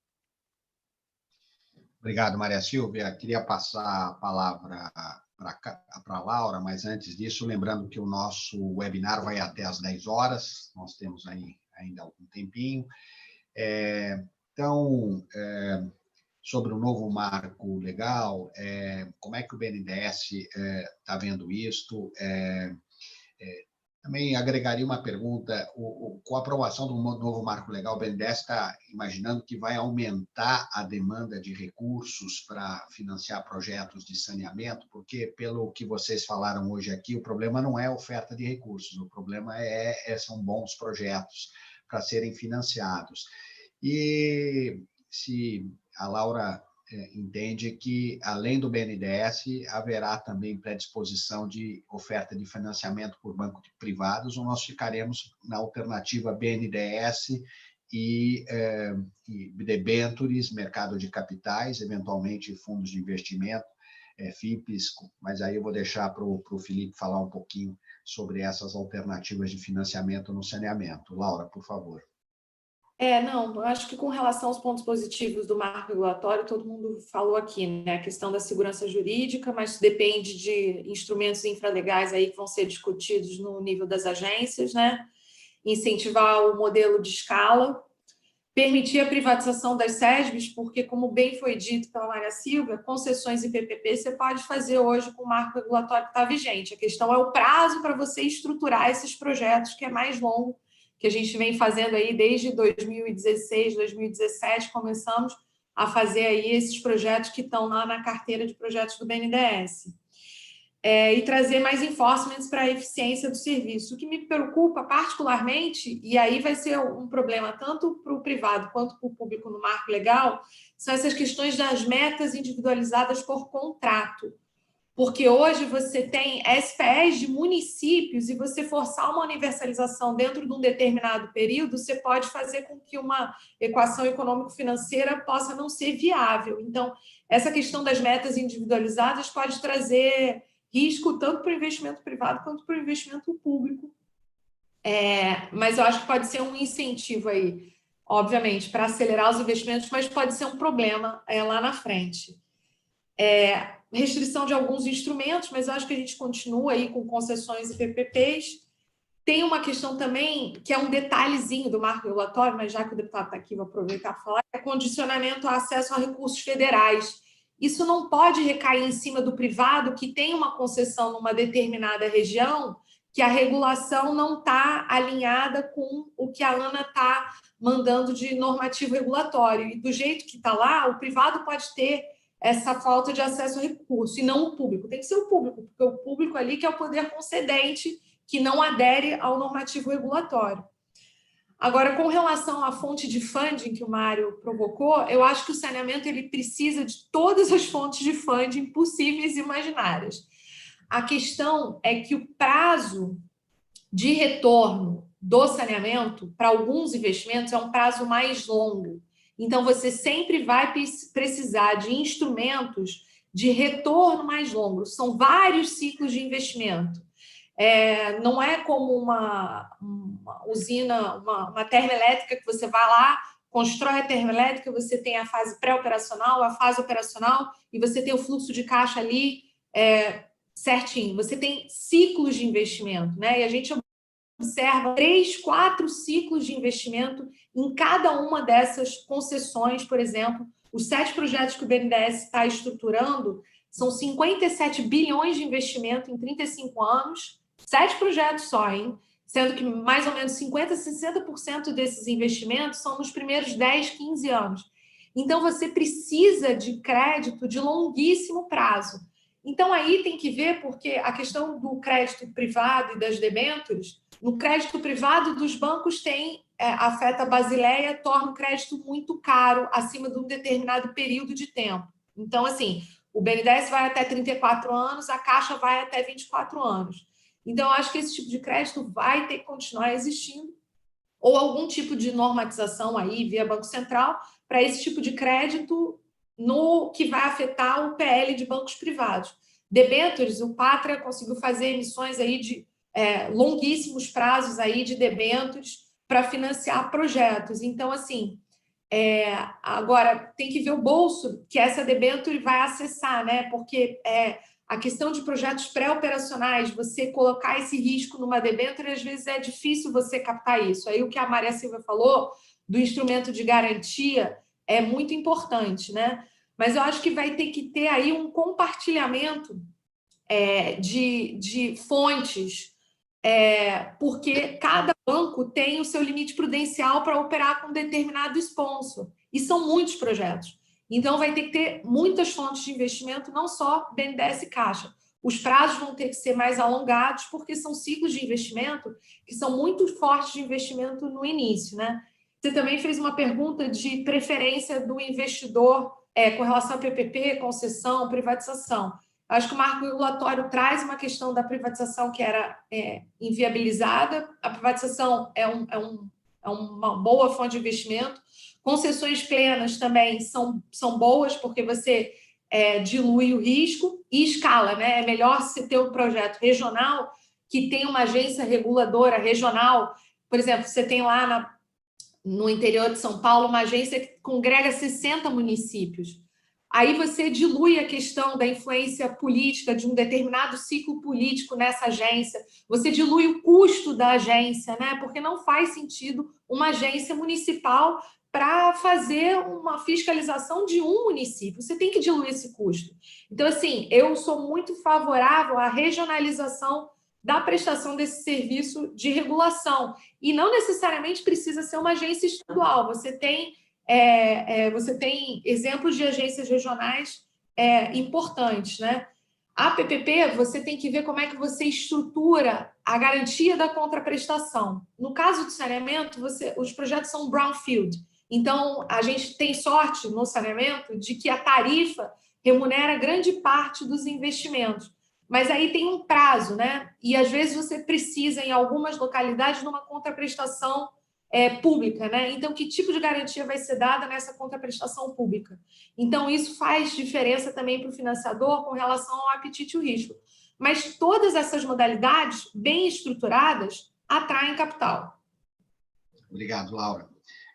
Obrigado, Maria Silvia. Queria passar a palavra para a Laura, mas antes disso, lembrando que o nosso webinar vai até às 10 horas, nós temos aí ainda algum tempinho. Então, sobre o novo marco legal, como é que o BNDES está vendo isto? Também agregaria uma pergunta, com a aprovação do novo marco legal, o BNDES está imaginando que vai aumentar a demanda de recursos para financiar projetos de saneamento, porque, pelo que vocês falaram hoje aqui, o problema não é a oferta de recursos, o problema são bons projetos para serem financiados. E se a Laura entende que, além do BNDES, haverá também predisposição de oferta de financiamento por bancos privados, ou nós ficaremos na alternativa BNDES e debêntures, mercado de capitais, eventualmente fundos de investimento, FIPs, mas aí eu vou deixar para o Felipe falar um pouquinho sobre essas alternativas de financiamento no saneamento. Laura, por favor. Não, eu acho que com relação aos pontos positivos do marco regulatório, todo mundo falou aqui, né? A questão da segurança jurídica, mas depende de instrumentos infralegais aí que vão ser discutidos no nível das agências, né? Incentivar o modelo de escala, permitir a privatização das SESBs, porque, como bem foi dito pela Maria Silvia, concessões em PPP você pode fazer hoje com o marco regulatório que está vigente. A questão é o prazo para você estruturar esses projetos, que é mais longo, que a gente vem fazendo aí desde 2016, 2017, começamos a fazer aí esses projetos que estão lá na carteira de projetos do BNDES. E trazer mais enforcements para a eficiência do serviço. O que me preocupa particularmente, e aí vai ser um problema tanto para o privado quanto para o público no marco legal, são essas questões das metas individualizadas por contrato. Porque hoje você tem SPEs de municípios e você forçar uma universalização dentro de um determinado período, você pode fazer com que uma equação econômico-financeira possa não ser viável. Então, essa questão das metas individualizadas pode trazer risco tanto para o investimento privado quanto para o investimento público mas eu acho que pode ser um incentivo aí, obviamente, para acelerar os investimentos, mas pode ser um problema lá na frente. Restrição de alguns instrumentos, mas eu acho que a gente continua aí com concessões e PPPs. Tem uma questão também, que é um detalhezinho do marco regulatório, mas já que o deputado está aqui, vou aproveitar para falar, é condicionamento ao acesso a recursos federais. Isso não pode recair em cima do privado que tem uma concessão numa determinada região, que a regulação não está alinhada com o que a ANA está mandando de normativo regulatório. E do jeito que está lá, o privado pode ter essa falta de acesso a recurso, e não o público. Tem que ser o público, porque o público ali que é o poder concedente, que não adere ao normativo regulatório. Agora, com relação à fonte de funding que o Mário provocou, eu acho que o saneamento ele precisa de todas as fontes de funding possíveis e imaginárias. A questão é que o prazo de retorno do saneamento para alguns investimentos é um prazo mais longo. Então, você sempre vai precisar de instrumentos de retorno mais longo. São vários ciclos de investimento. Não é como uma usina, uma termoelétrica que você vai lá, constrói a termoelétrica, você tem a fase pré-operacional, a fase operacional, e você tem o fluxo de caixa ali certinho. Você tem ciclos de investimento, né? E a gente observa 3, 4 ciclos de investimento em cada uma dessas concessões, por exemplo. Os 7 projetos que o BNDES está estruturando são 57 bilhões de investimento em 35 anos, 7 projetos só, hein? Sendo que mais ou menos 50%, 60% desses investimentos são nos primeiros 10, 15 anos. Então, você precisa de crédito de longuíssimo prazo. Então, aí tem que ver, porque a questão do crédito privado e das debêntures, no crédito privado dos bancos afeta a Basileia, torna o crédito muito caro acima de um determinado período de tempo. Então, assim, o BNDES vai até 34 anos, a Caixa vai até 24 anos. Então, eu acho que esse tipo de crédito vai ter que continuar existindo, ou algum tipo de normatização aí via Banco Central para esse tipo de crédito no que vai afetar o PL de bancos privados. Debêntures, o Pátria conseguiu fazer emissões aí de longuíssimos prazos aí de debêntures para financiar projetos. Então, assim, agora tem que ver o bolso que essa debênture vai acessar, né? Porque a questão de projetos pré-operacionais, você colocar esse risco numa debênture, às vezes é difícil você captar isso. Aí o que a Maria Silvia falou do instrumento de garantia é muito importante, né? Mas eu acho que vai ter que ter aí um compartilhamento de fontes, porque cada banco tem o seu limite prudencial para operar com determinado sponsor, e são muitos projetos. Então, vai ter que ter muitas fontes de investimento, não só BNDES e Caixa. Os prazos vão ter que ser mais alongados, porque são ciclos de investimento que são muito fortes de investimento no início, né? Você também fez uma pergunta de preferência do investidor com relação a PPP, concessão, privatização. Acho que o marco regulatório traz uma questão da privatização que era inviabilizada. A privatização é uma boa fonte de investimento. Concessões plenas também são boas, porque você dilui o risco e escala, né? É melhor você ter um projeto regional que tem uma agência reguladora regional. Por exemplo, você tem lá no interior de São Paulo uma agência que congrega 60 municípios. Aí você dilui a questão da influência política de um determinado ciclo político nessa agência, você dilui o custo da agência, né? Porque não faz sentido uma agência municipal para fazer uma fiscalização de um município. Você tem que diluir esse custo. Então, assim, eu sou muito favorável à regionalização da prestação desse serviço de regulação. E não necessariamente precisa ser uma agência estadual. Você tem exemplos de agências regionais importantes, né? A PPP, você tem que ver como é que você estrutura a garantia da contraprestação. No caso do saneamento, os projetos são brownfield. Então, a gente tem sorte no saneamento de que a tarifa remunera grande parte dos investimentos. Mas aí tem um prazo, né? E às vezes você precisa, em algumas localidades, de uma contraprestação pública, né? Então, que tipo de garantia vai ser dada nessa contraprestação pública? Então, isso faz diferença também para o financiador com relação ao apetite e o risco. Mas todas essas modalidades, bem estruturadas, atraem capital. Obrigado, Laura.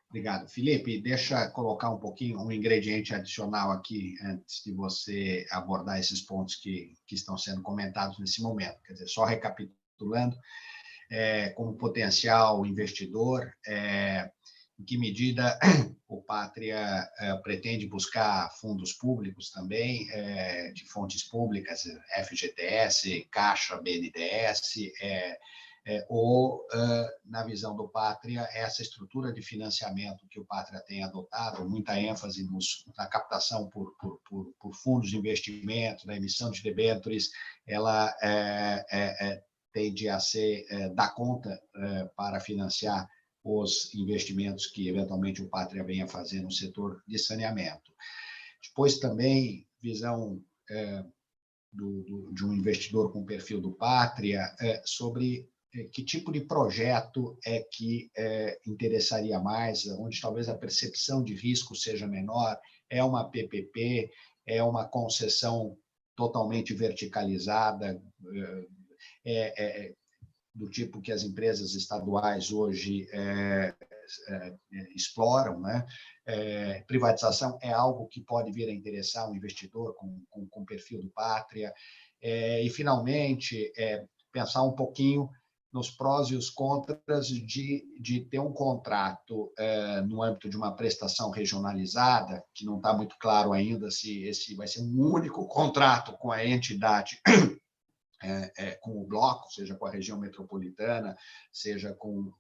Obrigado. Felipe, deixa eu colocar um ingrediente adicional aqui, antes de você abordar esses pontos que estão sendo comentados nesse momento. Quer dizer, só recapitulando, como potencial investidor, em que medida o Pátria pretende buscar fundos públicos também, de fontes públicas, FGTS, Caixa, BNDES, ou, na visão do Pátria, essa estrutura de financiamento que o Pátria tem adotado, muita ênfase na captação por fundos de investimento, na emissão de debêntures, ela tende a dar conta para financiar os investimentos que, eventualmente, o Pátria venha fazer no setor de saneamento. Depois, também, visão de um investidor com o perfil do Pátria sobre que tipo de projeto é que interessaria mais, onde talvez a percepção de risco seja menor, é uma PPP, é uma concessão totalmente verticalizada, do tipo que as empresas estaduais hoje exploram, né? Privatização é algo que pode vir a interessar um investidor com o perfil do Pátria. E, finalmente, pensar um pouquinho nos prós e os contras de ter um contrato no âmbito de uma prestação regionalizada, que não está muito claro ainda se esse vai ser um único contrato com a entidade, com o bloco, seja com a região metropolitana, seja com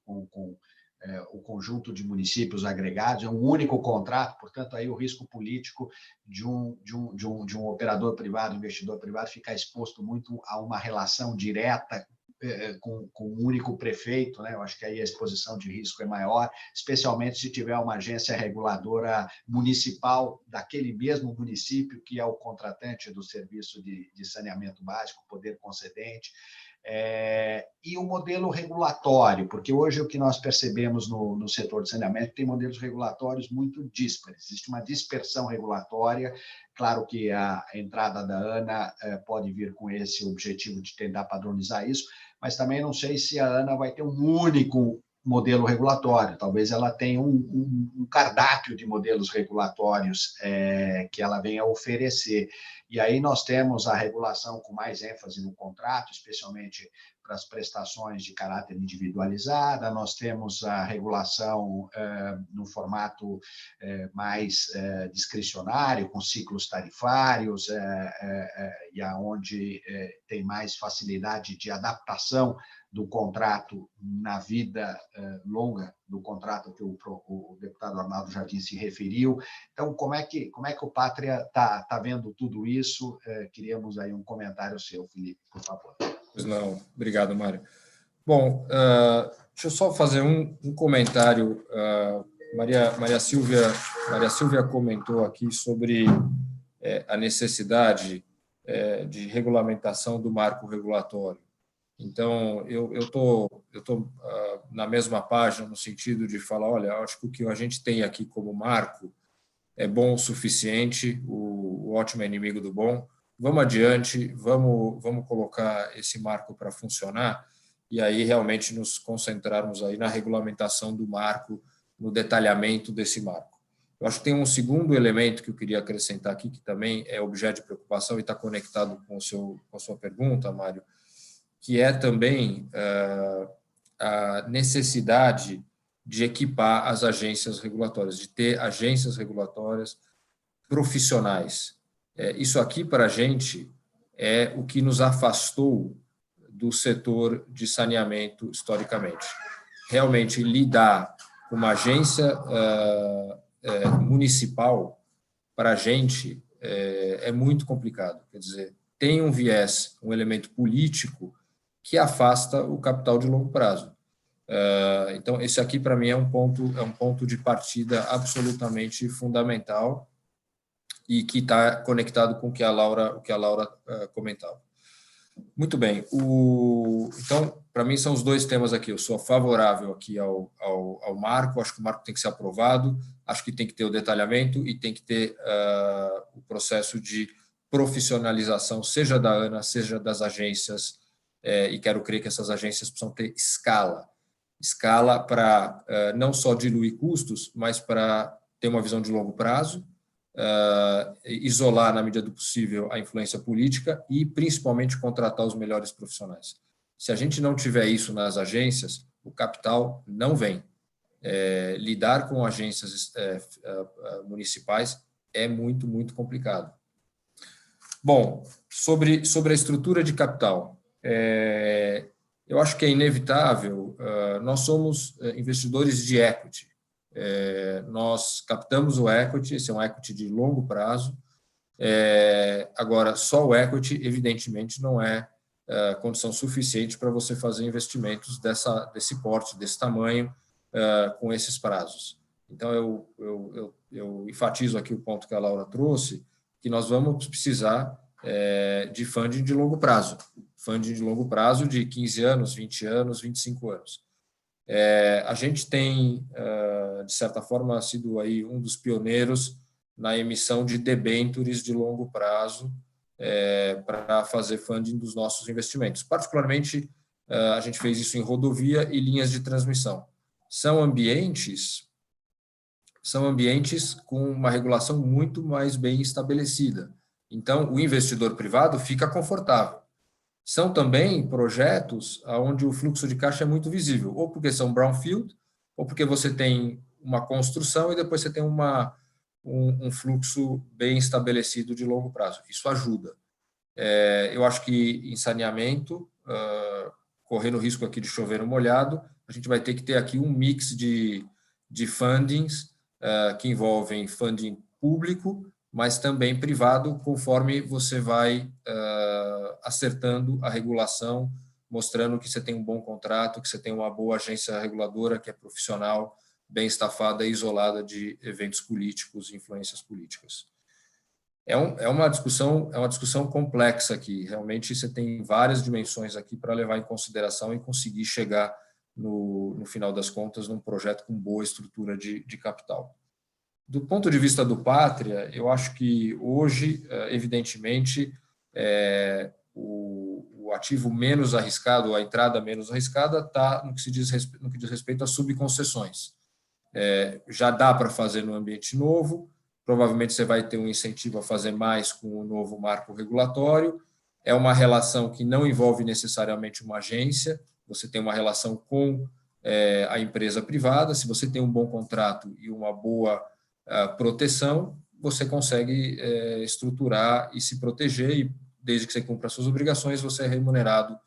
o conjunto de municípios agregados, é um único contrato, portanto, aí o risco político de um operador privado, investidor privado, ficar exposto muito a uma relação direta com um único prefeito, né? Eu acho que aí a exposição de risco é maior, especialmente se tiver uma agência reguladora municipal daquele mesmo município que é o contratante do serviço de saneamento básico, poder concedente, e o modelo regulatório, porque hoje o que nós percebemos no setor de saneamento tem modelos regulatórios muito díspares, existe uma dispersão regulatória. Claro que a entrada da ANA pode vir com esse objetivo de tentar padronizar isso, mas também não sei se a ANA vai ter um único modelo regulatório, talvez ela tenha um cardápio de modelos regulatórios que ela venha a oferecer. E aí nós temos a regulação com mais ênfase no contrato, especialmente para as prestações de caráter individualizada, nós temos a regulação no formato mais discricionário, com ciclos tarifários, e aonde tem mais facilidade de adaptação do contrato na vida longa do contrato que o deputado Arnaldo Jardim se referiu. Então, como é que o Pátria está vendo tudo isso? Queríamos aí um comentário seu, Felipe, por favor. Pois não, obrigado, Mário. Bom, deixa eu só fazer um comentário. Maria Silvia comentou aqui sobre a necessidade de regulamentação do marco regulatório. Então, eu estou na mesma página, no sentido de falar, olha, acho que o que a gente tem aqui como marco é bom o suficiente, o ótimo é inimigo do bom. Vamos adiante, vamos colocar esse marco para funcionar e aí realmente nos concentrarmos aí na regulamentação do marco, no detalhamento desse marco. Eu acho que tem um segundo elemento que eu queria acrescentar aqui, que também é objeto de preocupação e está conectado com a sua pergunta, Mário, que é também a necessidade de equipar as agências regulatórias, de ter agências regulatórias profissionais. Isso aqui, para a gente, é o que nos afastou do setor de saneamento historicamente. Realmente, lidar com uma agência municipal, para a gente, é muito complicado. Quer dizer, tem um viés, um elemento político que afasta o capital de longo prazo. Então, esse aqui, para mim, é um ponto de partida absolutamente fundamental e que está conectado com o que a Laura comentava. Muito bem. Então, para mim, são os dois temas aqui. Eu sou favorável aqui ao marco, acho que o marco tem que ser aprovado, acho que tem que ter o detalhamento e tem que ter o processo de profissionalização, seja da ANA, seja das agências e quero crer que essas agências precisam ter escala para não só diluir custos, mas para ter uma visão de longo prazo, isolar, na medida do possível, a influência política e, principalmente, contratar os melhores profissionais. Se a gente não tiver isso nas agências, o capital não vem. Lidar com agências municipais é muito, muito complicado. Bom, sobre a estrutura de capital, eu acho que é inevitável, nós somos investidores de equity. Nós captamos o equity, esse é um equity de longo prazo. Agora, só o equity, evidentemente, não é condição suficiente para você fazer investimentos desse porte, desse tamanho, com esses prazos. Então, eu enfatizo aqui o ponto que a Laura trouxe, que nós vamos precisar de funding de longo prazo. Funding de longo prazo de 15 anos, 20 anos, 25 anos. A gente tem, de certa forma, sido aí um dos pioneiros na emissão de debêntures de longo prazo para fazer funding dos nossos investimentos. Particularmente, a gente fez isso em rodovia e linhas de transmissão. São ambientes com uma regulação muito mais bem estabelecida. Então, o investidor privado fica confortável. São também projetos onde o fluxo de caixa é muito visível, ou porque são brownfield, ou porque você tem uma construção e depois você tem um fluxo bem estabelecido de longo prazo. Isso ajuda. Eu acho que em saneamento, correndo o risco aqui de chover no molhado, a gente vai ter que ter aqui um mix de fundings que envolvem funding público, mas também privado, conforme você vai acertando a regulação, mostrando que você tem um bom contrato, que você tem uma boa agência reguladora, que é profissional, bem estafada e isolada de eventos políticos e influências políticas. É uma discussão complexa aqui. Realmente, você tem várias dimensões aqui para levar em consideração e conseguir chegar, no final das contas, num projeto com boa estrutura de capital. Do ponto de vista do Pátria, eu acho que hoje, evidentemente, o ativo menos arriscado, a entrada menos arriscada, está no que diz respeito às subconcessões. Já dá para fazer no ambiente novo, provavelmente você vai ter um incentivo a fazer mais com o novo marco regulatório. É uma relação que não envolve necessariamente uma agência, você tem uma relação com a empresa privada. Se você tem um bom contrato e uma boa proteção, você consegue estruturar e se proteger, e desde que você cumpra as suas obrigações, você é remunerado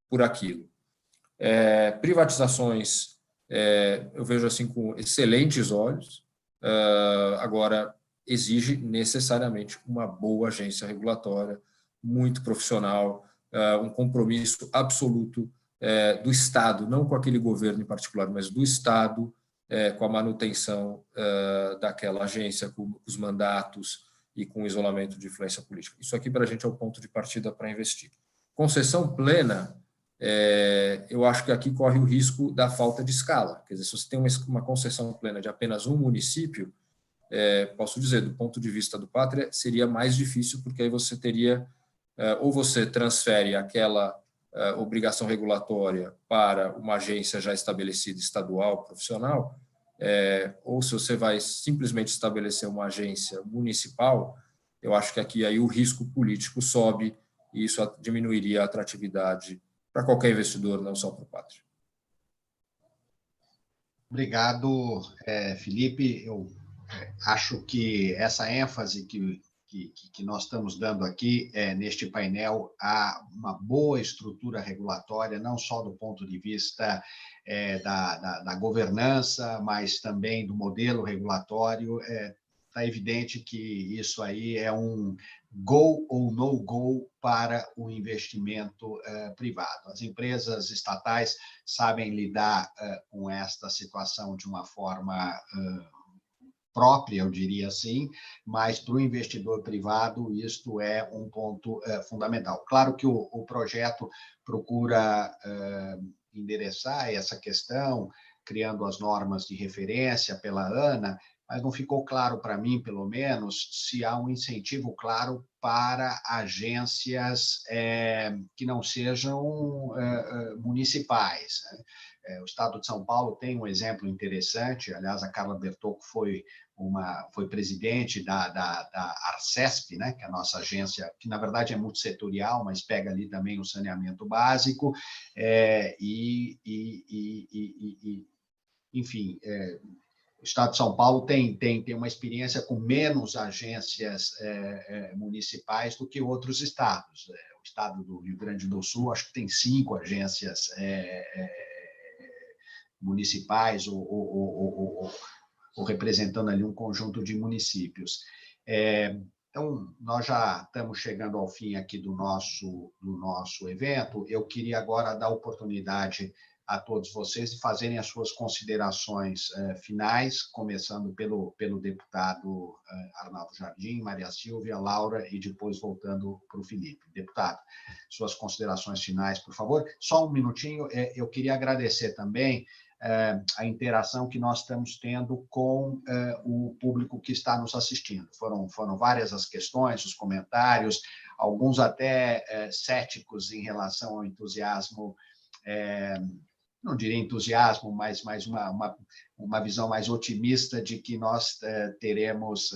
por aquilo. Privatizações, eu vejo assim com excelentes olhos. Agora, exige necessariamente uma boa agência regulatória, muito profissional, um compromisso absoluto do Estado, não com aquele governo em particular, mas do Estado, com a manutenção daquela agência, com os mandatos e com o isolamento de influência política. Isso aqui, para a gente, é o ponto de partida para investir. Concessão plena, eu acho que aqui corre o risco da falta de escala. Quer dizer, se você tem uma concessão plena de apenas um município, posso dizer, do ponto de vista do Pátria, seria mais difícil, porque aí você teria, ou você transfere aquela obrigação regulatória para uma agência já estabelecida, estadual, profissional, ou se você vai simplesmente estabelecer uma agência municipal, eu acho que aqui aí o risco político sobe e isso diminuiria a atratividade para qualquer investidor, não só para o Pátria. Obrigado, Felipe. Eu acho que essa ênfase que nós estamos dando aqui neste painel a uma boa estrutura regulatória, não só do ponto de vista da governança, mas também do modelo regulatório. Está evidente que isso aí é um go ou no go para o investimento privado. As empresas estatais sabem lidar com esta situação de uma forma própria, eu diria assim, mas para o investidor privado isto é um ponto fundamental. Claro que o projeto procura endereçar essa questão, criando as normas de referência pela ANA, mas não ficou claro para mim, pelo menos, se há um incentivo claro para agências que não sejam municipais. O Estado de São Paulo tem um exemplo interessante, aliás, a Carla Bertocco foi presidente da Arcesp, né, que é a nossa agência, que na verdade é multissetorial, mas pega ali também o saneamento básico, enfim, o Estado de São Paulo tem uma experiência com menos agências municipais do que outros estados. O estado do Rio Grande do Sul, acho que tem 5 agências municipais ou representando ali um conjunto de municípios. Então, nós já estamos chegando ao fim aqui do nosso evento. Eu queria agora dar oportunidade a todos vocês de fazerem as suas considerações finais, começando pelo deputado Arnaldo Jardim, Maria Silvia, Laura, e depois voltando para o Felipe. Deputado, suas considerações finais, por favor. Só um minutinho, eu queria agradecer também a interação que nós estamos tendo com o público que está nos assistindo. Foram várias as questões, os comentários, alguns até céticos em relação ao entusiasmo, não diria entusiasmo, mas uma visão mais otimista de que nós teremos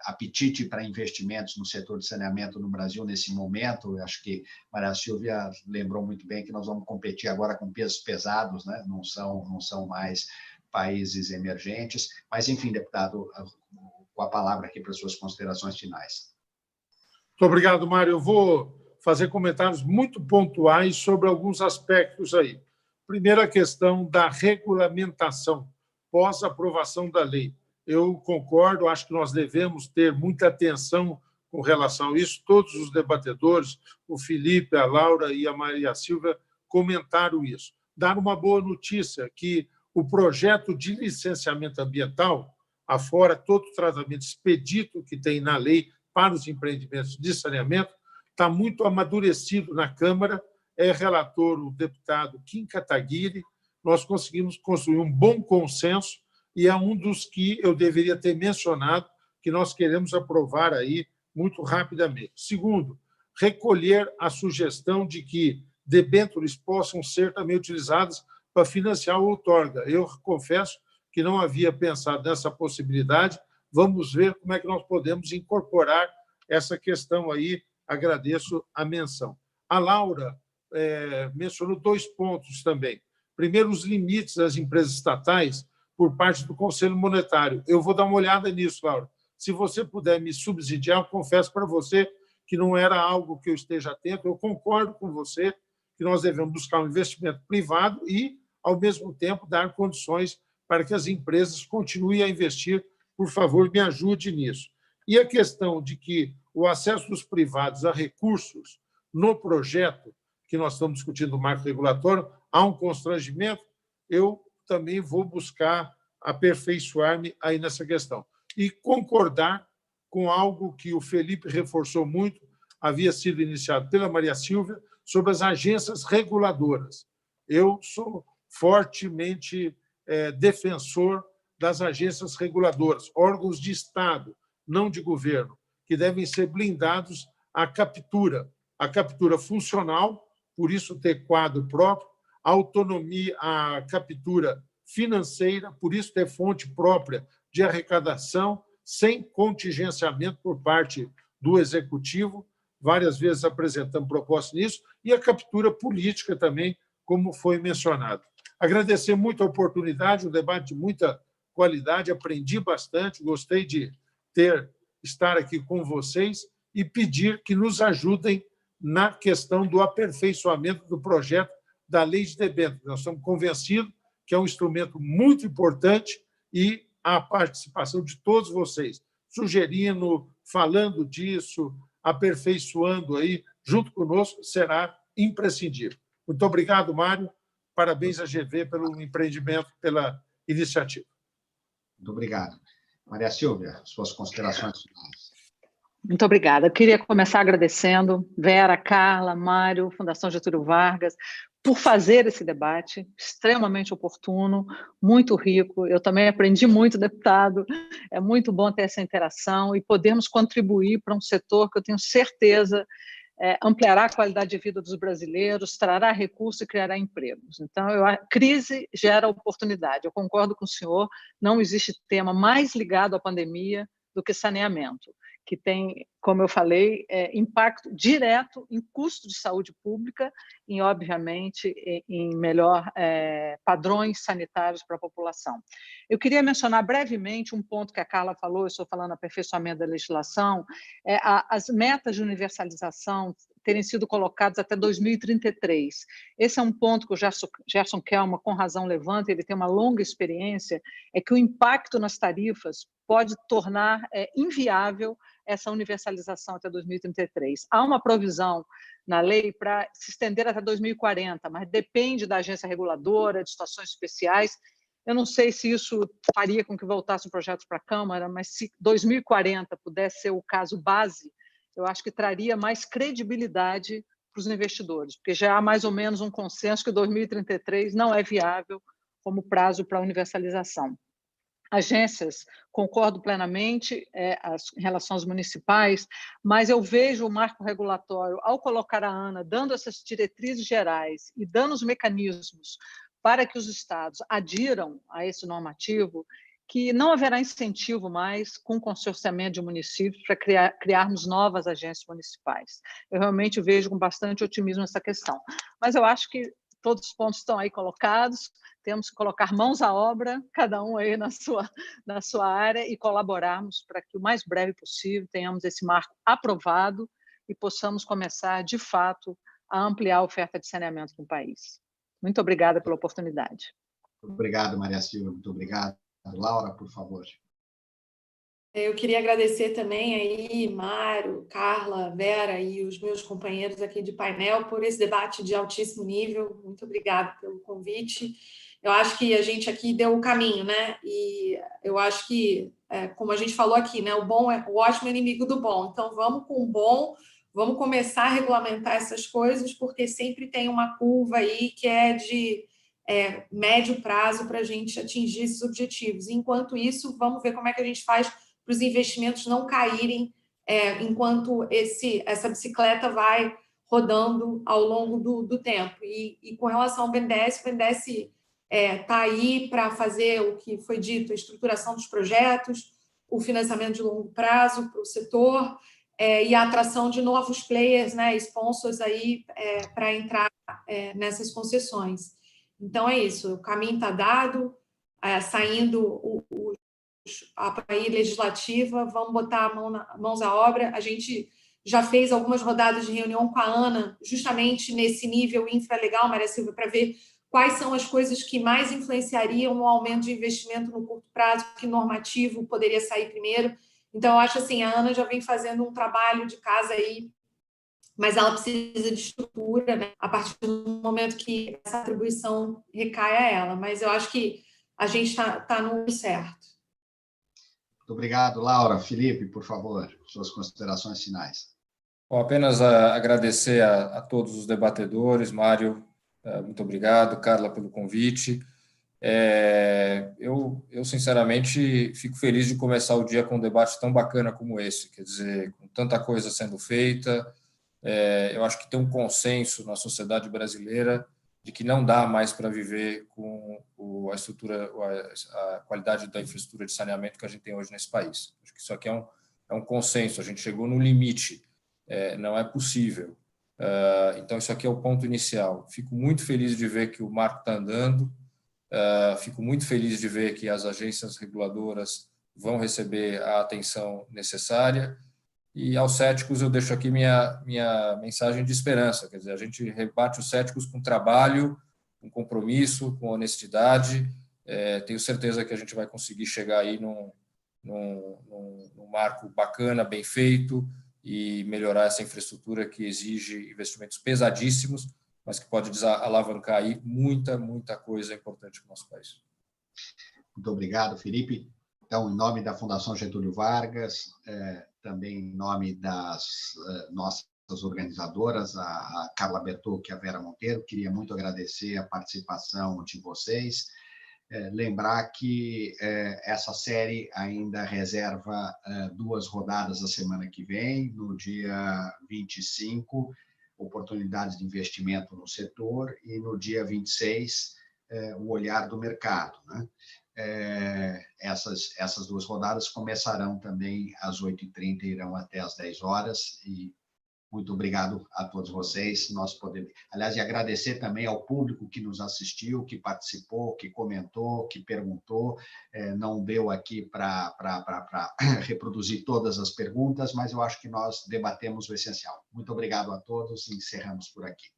apetite para investimentos no setor de saneamento no Brasil nesse momento. Eu acho que Maria Silvia lembrou muito bem que nós vamos competir agora com pesos pesados, né? Não são mais países emergentes. Mas, enfim, deputado, com a palavra aqui para as suas considerações finais. Muito obrigado, Mário. Eu vou fazer comentários muito pontuais sobre alguns aspectos aí. Primeiro, a questão da regulamentação pós-aprovação da lei. Eu concordo, acho que nós devemos ter muita atenção com relação a isso. Todos os debatedores, o Felipe, a Laura e a Maria Silvia, comentaram isso. Dar uma boa notícia, que o projeto de licenciamento ambiental, afora todo o tratamento expedito que tem na lei para os empreendimentos de saneamento, está muito amadurecido na Câmara. É relator o deputado Kim Kataguiri. Nós conseguimos construir um bom consenso e é um dos que eu deveria ter mencionado, que nós queremos aprovar aí muito rapidamente. Segundo, recolher a sugestão de que debêntures possam ser também utilizadas para financiar o outorga. Eu confesso que não havia pensado nessa possibilidade. Vamos ver como é que nós podemos incorporar essa questão aí. Agradeço a menção. A Laura mencionou 2 pontos também. Primeiro, os limites das empresas estatais por parte do Conselho Monetário. Eu vou dar uma olhada nisso, Laura. Se você puder me subsidiar, eu confesso para você que não era algo que eu esteja atento. Eu concordo com você que nós devemos buscar um investimento privado e, ao mesmo tempo, dar condições para que as empresas continuem a investir. Por favor, me ajude nisso. E a questão de que o acesso dos privados a recursos no projeto que nós estamos discutindo, o marco regulatório, há um constrangimento, eu também vou buscar aperfeiçoar-me aí nessa questão. E concordar com algo que o Felipe reforçou muito, havia sido iniciado pela Maria Silvia, sobre as agências reguladoras. Eu sou fortemente defensor das agências reguladoras, órgãos de Estado, não de governo, que devem ser blindados à captura funcional, por isso ter quadro próprio, autonomia, a captura financeira, por isso ter fonte própria de arrecadação, sem contingenciamento por parte do Executivo. Várias vezes apresentamos propostas nisso, e a captura política também, como foi mencionado. Agradecer muito a oportunidade, um debate de muita qualidade, aprendi bastante, gostei de estar aqui com vocês e pedir que nos ajudem na questão do aperfeiçoamento do projeto da Lei de Debêntures. Nós estamos convencidos que é um instrumento muito importante e a participação de todos vocês, sugerindo, falando disso, aperfeiçoando aí, junto conosco, será imprescindível. Muito obrigado, Mário. Parabéns à GV pelo empreendimento, pela iniciativa. Muito obrigado. Maria Silvia, suas considerações finais. Muito obrigada. Eu queria começar agradecendo Vera, Carla, Mário, Fundação Getúlio Vargas, por fazer esse debate extremamente oportuno, muito rico. Eu também aprendi muito, deputado. É muito bom ter essa interação e podermos contribuir para um setor que eu tenho certeza ampliará a qualidade de vida dos brasileiros, trará recursos e criará empregos. Então, a crise gera oportunidade. Eu concordo com o senhor, não existe tema mais ligado à pandemia do que saneamento, que tem, como eu falei, impacto direto em custo de saúde pública e, obviamente, em melhor padrões sanitários para a população. Eu queria mencionar brevemente um ponto que a Carla falou, eu estou falando aperfeiçoamento da legislação, as metas de universalização terem sido colocadas até 2033. Esse é um ponto que o Gerson Kelma, com razão, levanta, ele tem uma longa experiência, é que o impacto nas tarifas pode tornar inviável essa universalização até 2033. Há uma provisão na lei para se estender até 2040, mas depende da agência reguladora, de situações especiais. Eu não sei se isso faria com que voltasse o projeto para a Câmara, mas se 2040 pudesse ser o caso base, eu acho que traria mais credibilidade para os investidores, porque já há mais ou menos um consenso que 2033 não é viável como prazo para a universalização. Agências, concordo plenamente em relação às municipais, mas eu vejo o marco regulatório, ao colocar a ANA, dando essas diretrizes gerais e dando os mecanismos para que os estados adiram a esse normativo, que não haverá incentivo mais com o consorciamento de municípios para criarmos novas agências municipais. Eu realmente vejo com bastante otimismo essa questão. Mas eu acho que todos os pontos estão aí colocados, temos que colocar mãos à obra, cada um aí na sua área, e colaborarmos para que o mais breve possível tenhamos esse marco aprovado e possamos começar, de fato, a ampliar a oferta de saneamento no país. Muito obrigada pela oportunidade. Obrigado, Maria Silvia, muito obrigado. Laura, por favor. Eu queria agradecer também aí, Mário, Carla, Vera e os meus companheiros aqui de painel por esse debate de altíssimo nível. Muito obrigada pelo convite. Eu acho que a gente aqui deu o caminho, né? E eu acho que, como a gente falou aqui, né? O ótimo é inimigo do bom. Então, vamos com o bom, vamos começar a regulamentar essas coisas, porque sempre tem uma curva aí que é de médio prazo para a gente atingir esses objetivos. Enquanto isso, vamos ver como é que a gente faz para os investimentos não caírem enquanto essa bicicleta vai rodando ao longo do tempo. E com relação ao BNDES, o BNDES está aí para fazer o que foi dito, a estruturação dos projetos, o financiamento de longo prazo para o setor e a atração de novos players, né, sponsors aí para entrar nessas concessões. Então, é isso, o caminho está dado, saindo a API legislativa, vamos botar mãos à obra. A gente já fez algumas rodadas de reunião com a ANA, justamente nesse nível infralegal, Maria Silvia, para ver quais são as coisas que mais influenciariam no aumento de investimento no curto prazo, que normativo poderia sair primeiro. Então, eu acho assim, a ANA já vem fazendo um trabalho de casa aí, mas ela precisa de estrutura, né? A partir do momento que essa atribuição recai a ela. Mas eu acho que a gente está no certo. Muito obrigado, Laura. Felipe, por favor, suas considerações finais. Bom, apenas agradecer a todos os debatedores. Mário, muito obrigado. Carla, pelo convite. Eu, sinceramente, fico feliz de começar o dia com um debate tão bacana como esse, quer dizer, com tanta coisa sendo feita. Eu acho que tem um consenso na sociedade brasileira de que não dá mais para viver com a qualidade da infraestrutura de saneamento que a gente tem hoje nesse país. Acho que isso aqui é um consenso, a gente chegou no limite, não é possível. Então, isso aqui é o ponto inicial. Fico muito feliz de ver que o marco está andando, fico muito feliz de ver que as agências reguladoras vão receber a atenção necessária. E aos céticos eu deixo aqui minha mensagem de esperança, quer dizer, a gente rebate os céticos com trabalho, com compromisso, com honestidade. Tenho certeza que a gente vai conseguir chegar aí num marco bacana, bem feito, e melhorar essa infraestrutura que exige investimentos pesadíssimos, mas que pode alavancar aí muita coisa importante para o nosso país. Muito obrigado, Felipe. Então, em nome da Fundação Getúlio Vargas, também em nome das nossas organizadoras, a Carla Bertocchi e a Vera Monteiro. Queria muito agradecer a participação de vocês. Lembrar que essa série ainda reserva 2 rodadas a semana que vem, no dia 25, oportunidades de investimento no setor, e no dia 26, o olhar do mercado, né? Essas 2 rodadas começarão também às 8h30 e irão até às 10 horas, e muito obrigado a todos vocês. Aliás, e agradecer também ao público que nos assistiu, que participou, que comentou, que perguntou. Não deu aqui para reproduzir todas as perguntas, mas eu acho que nós debatemos o essencial. Muito obrigado a todos e encerramos por aqui.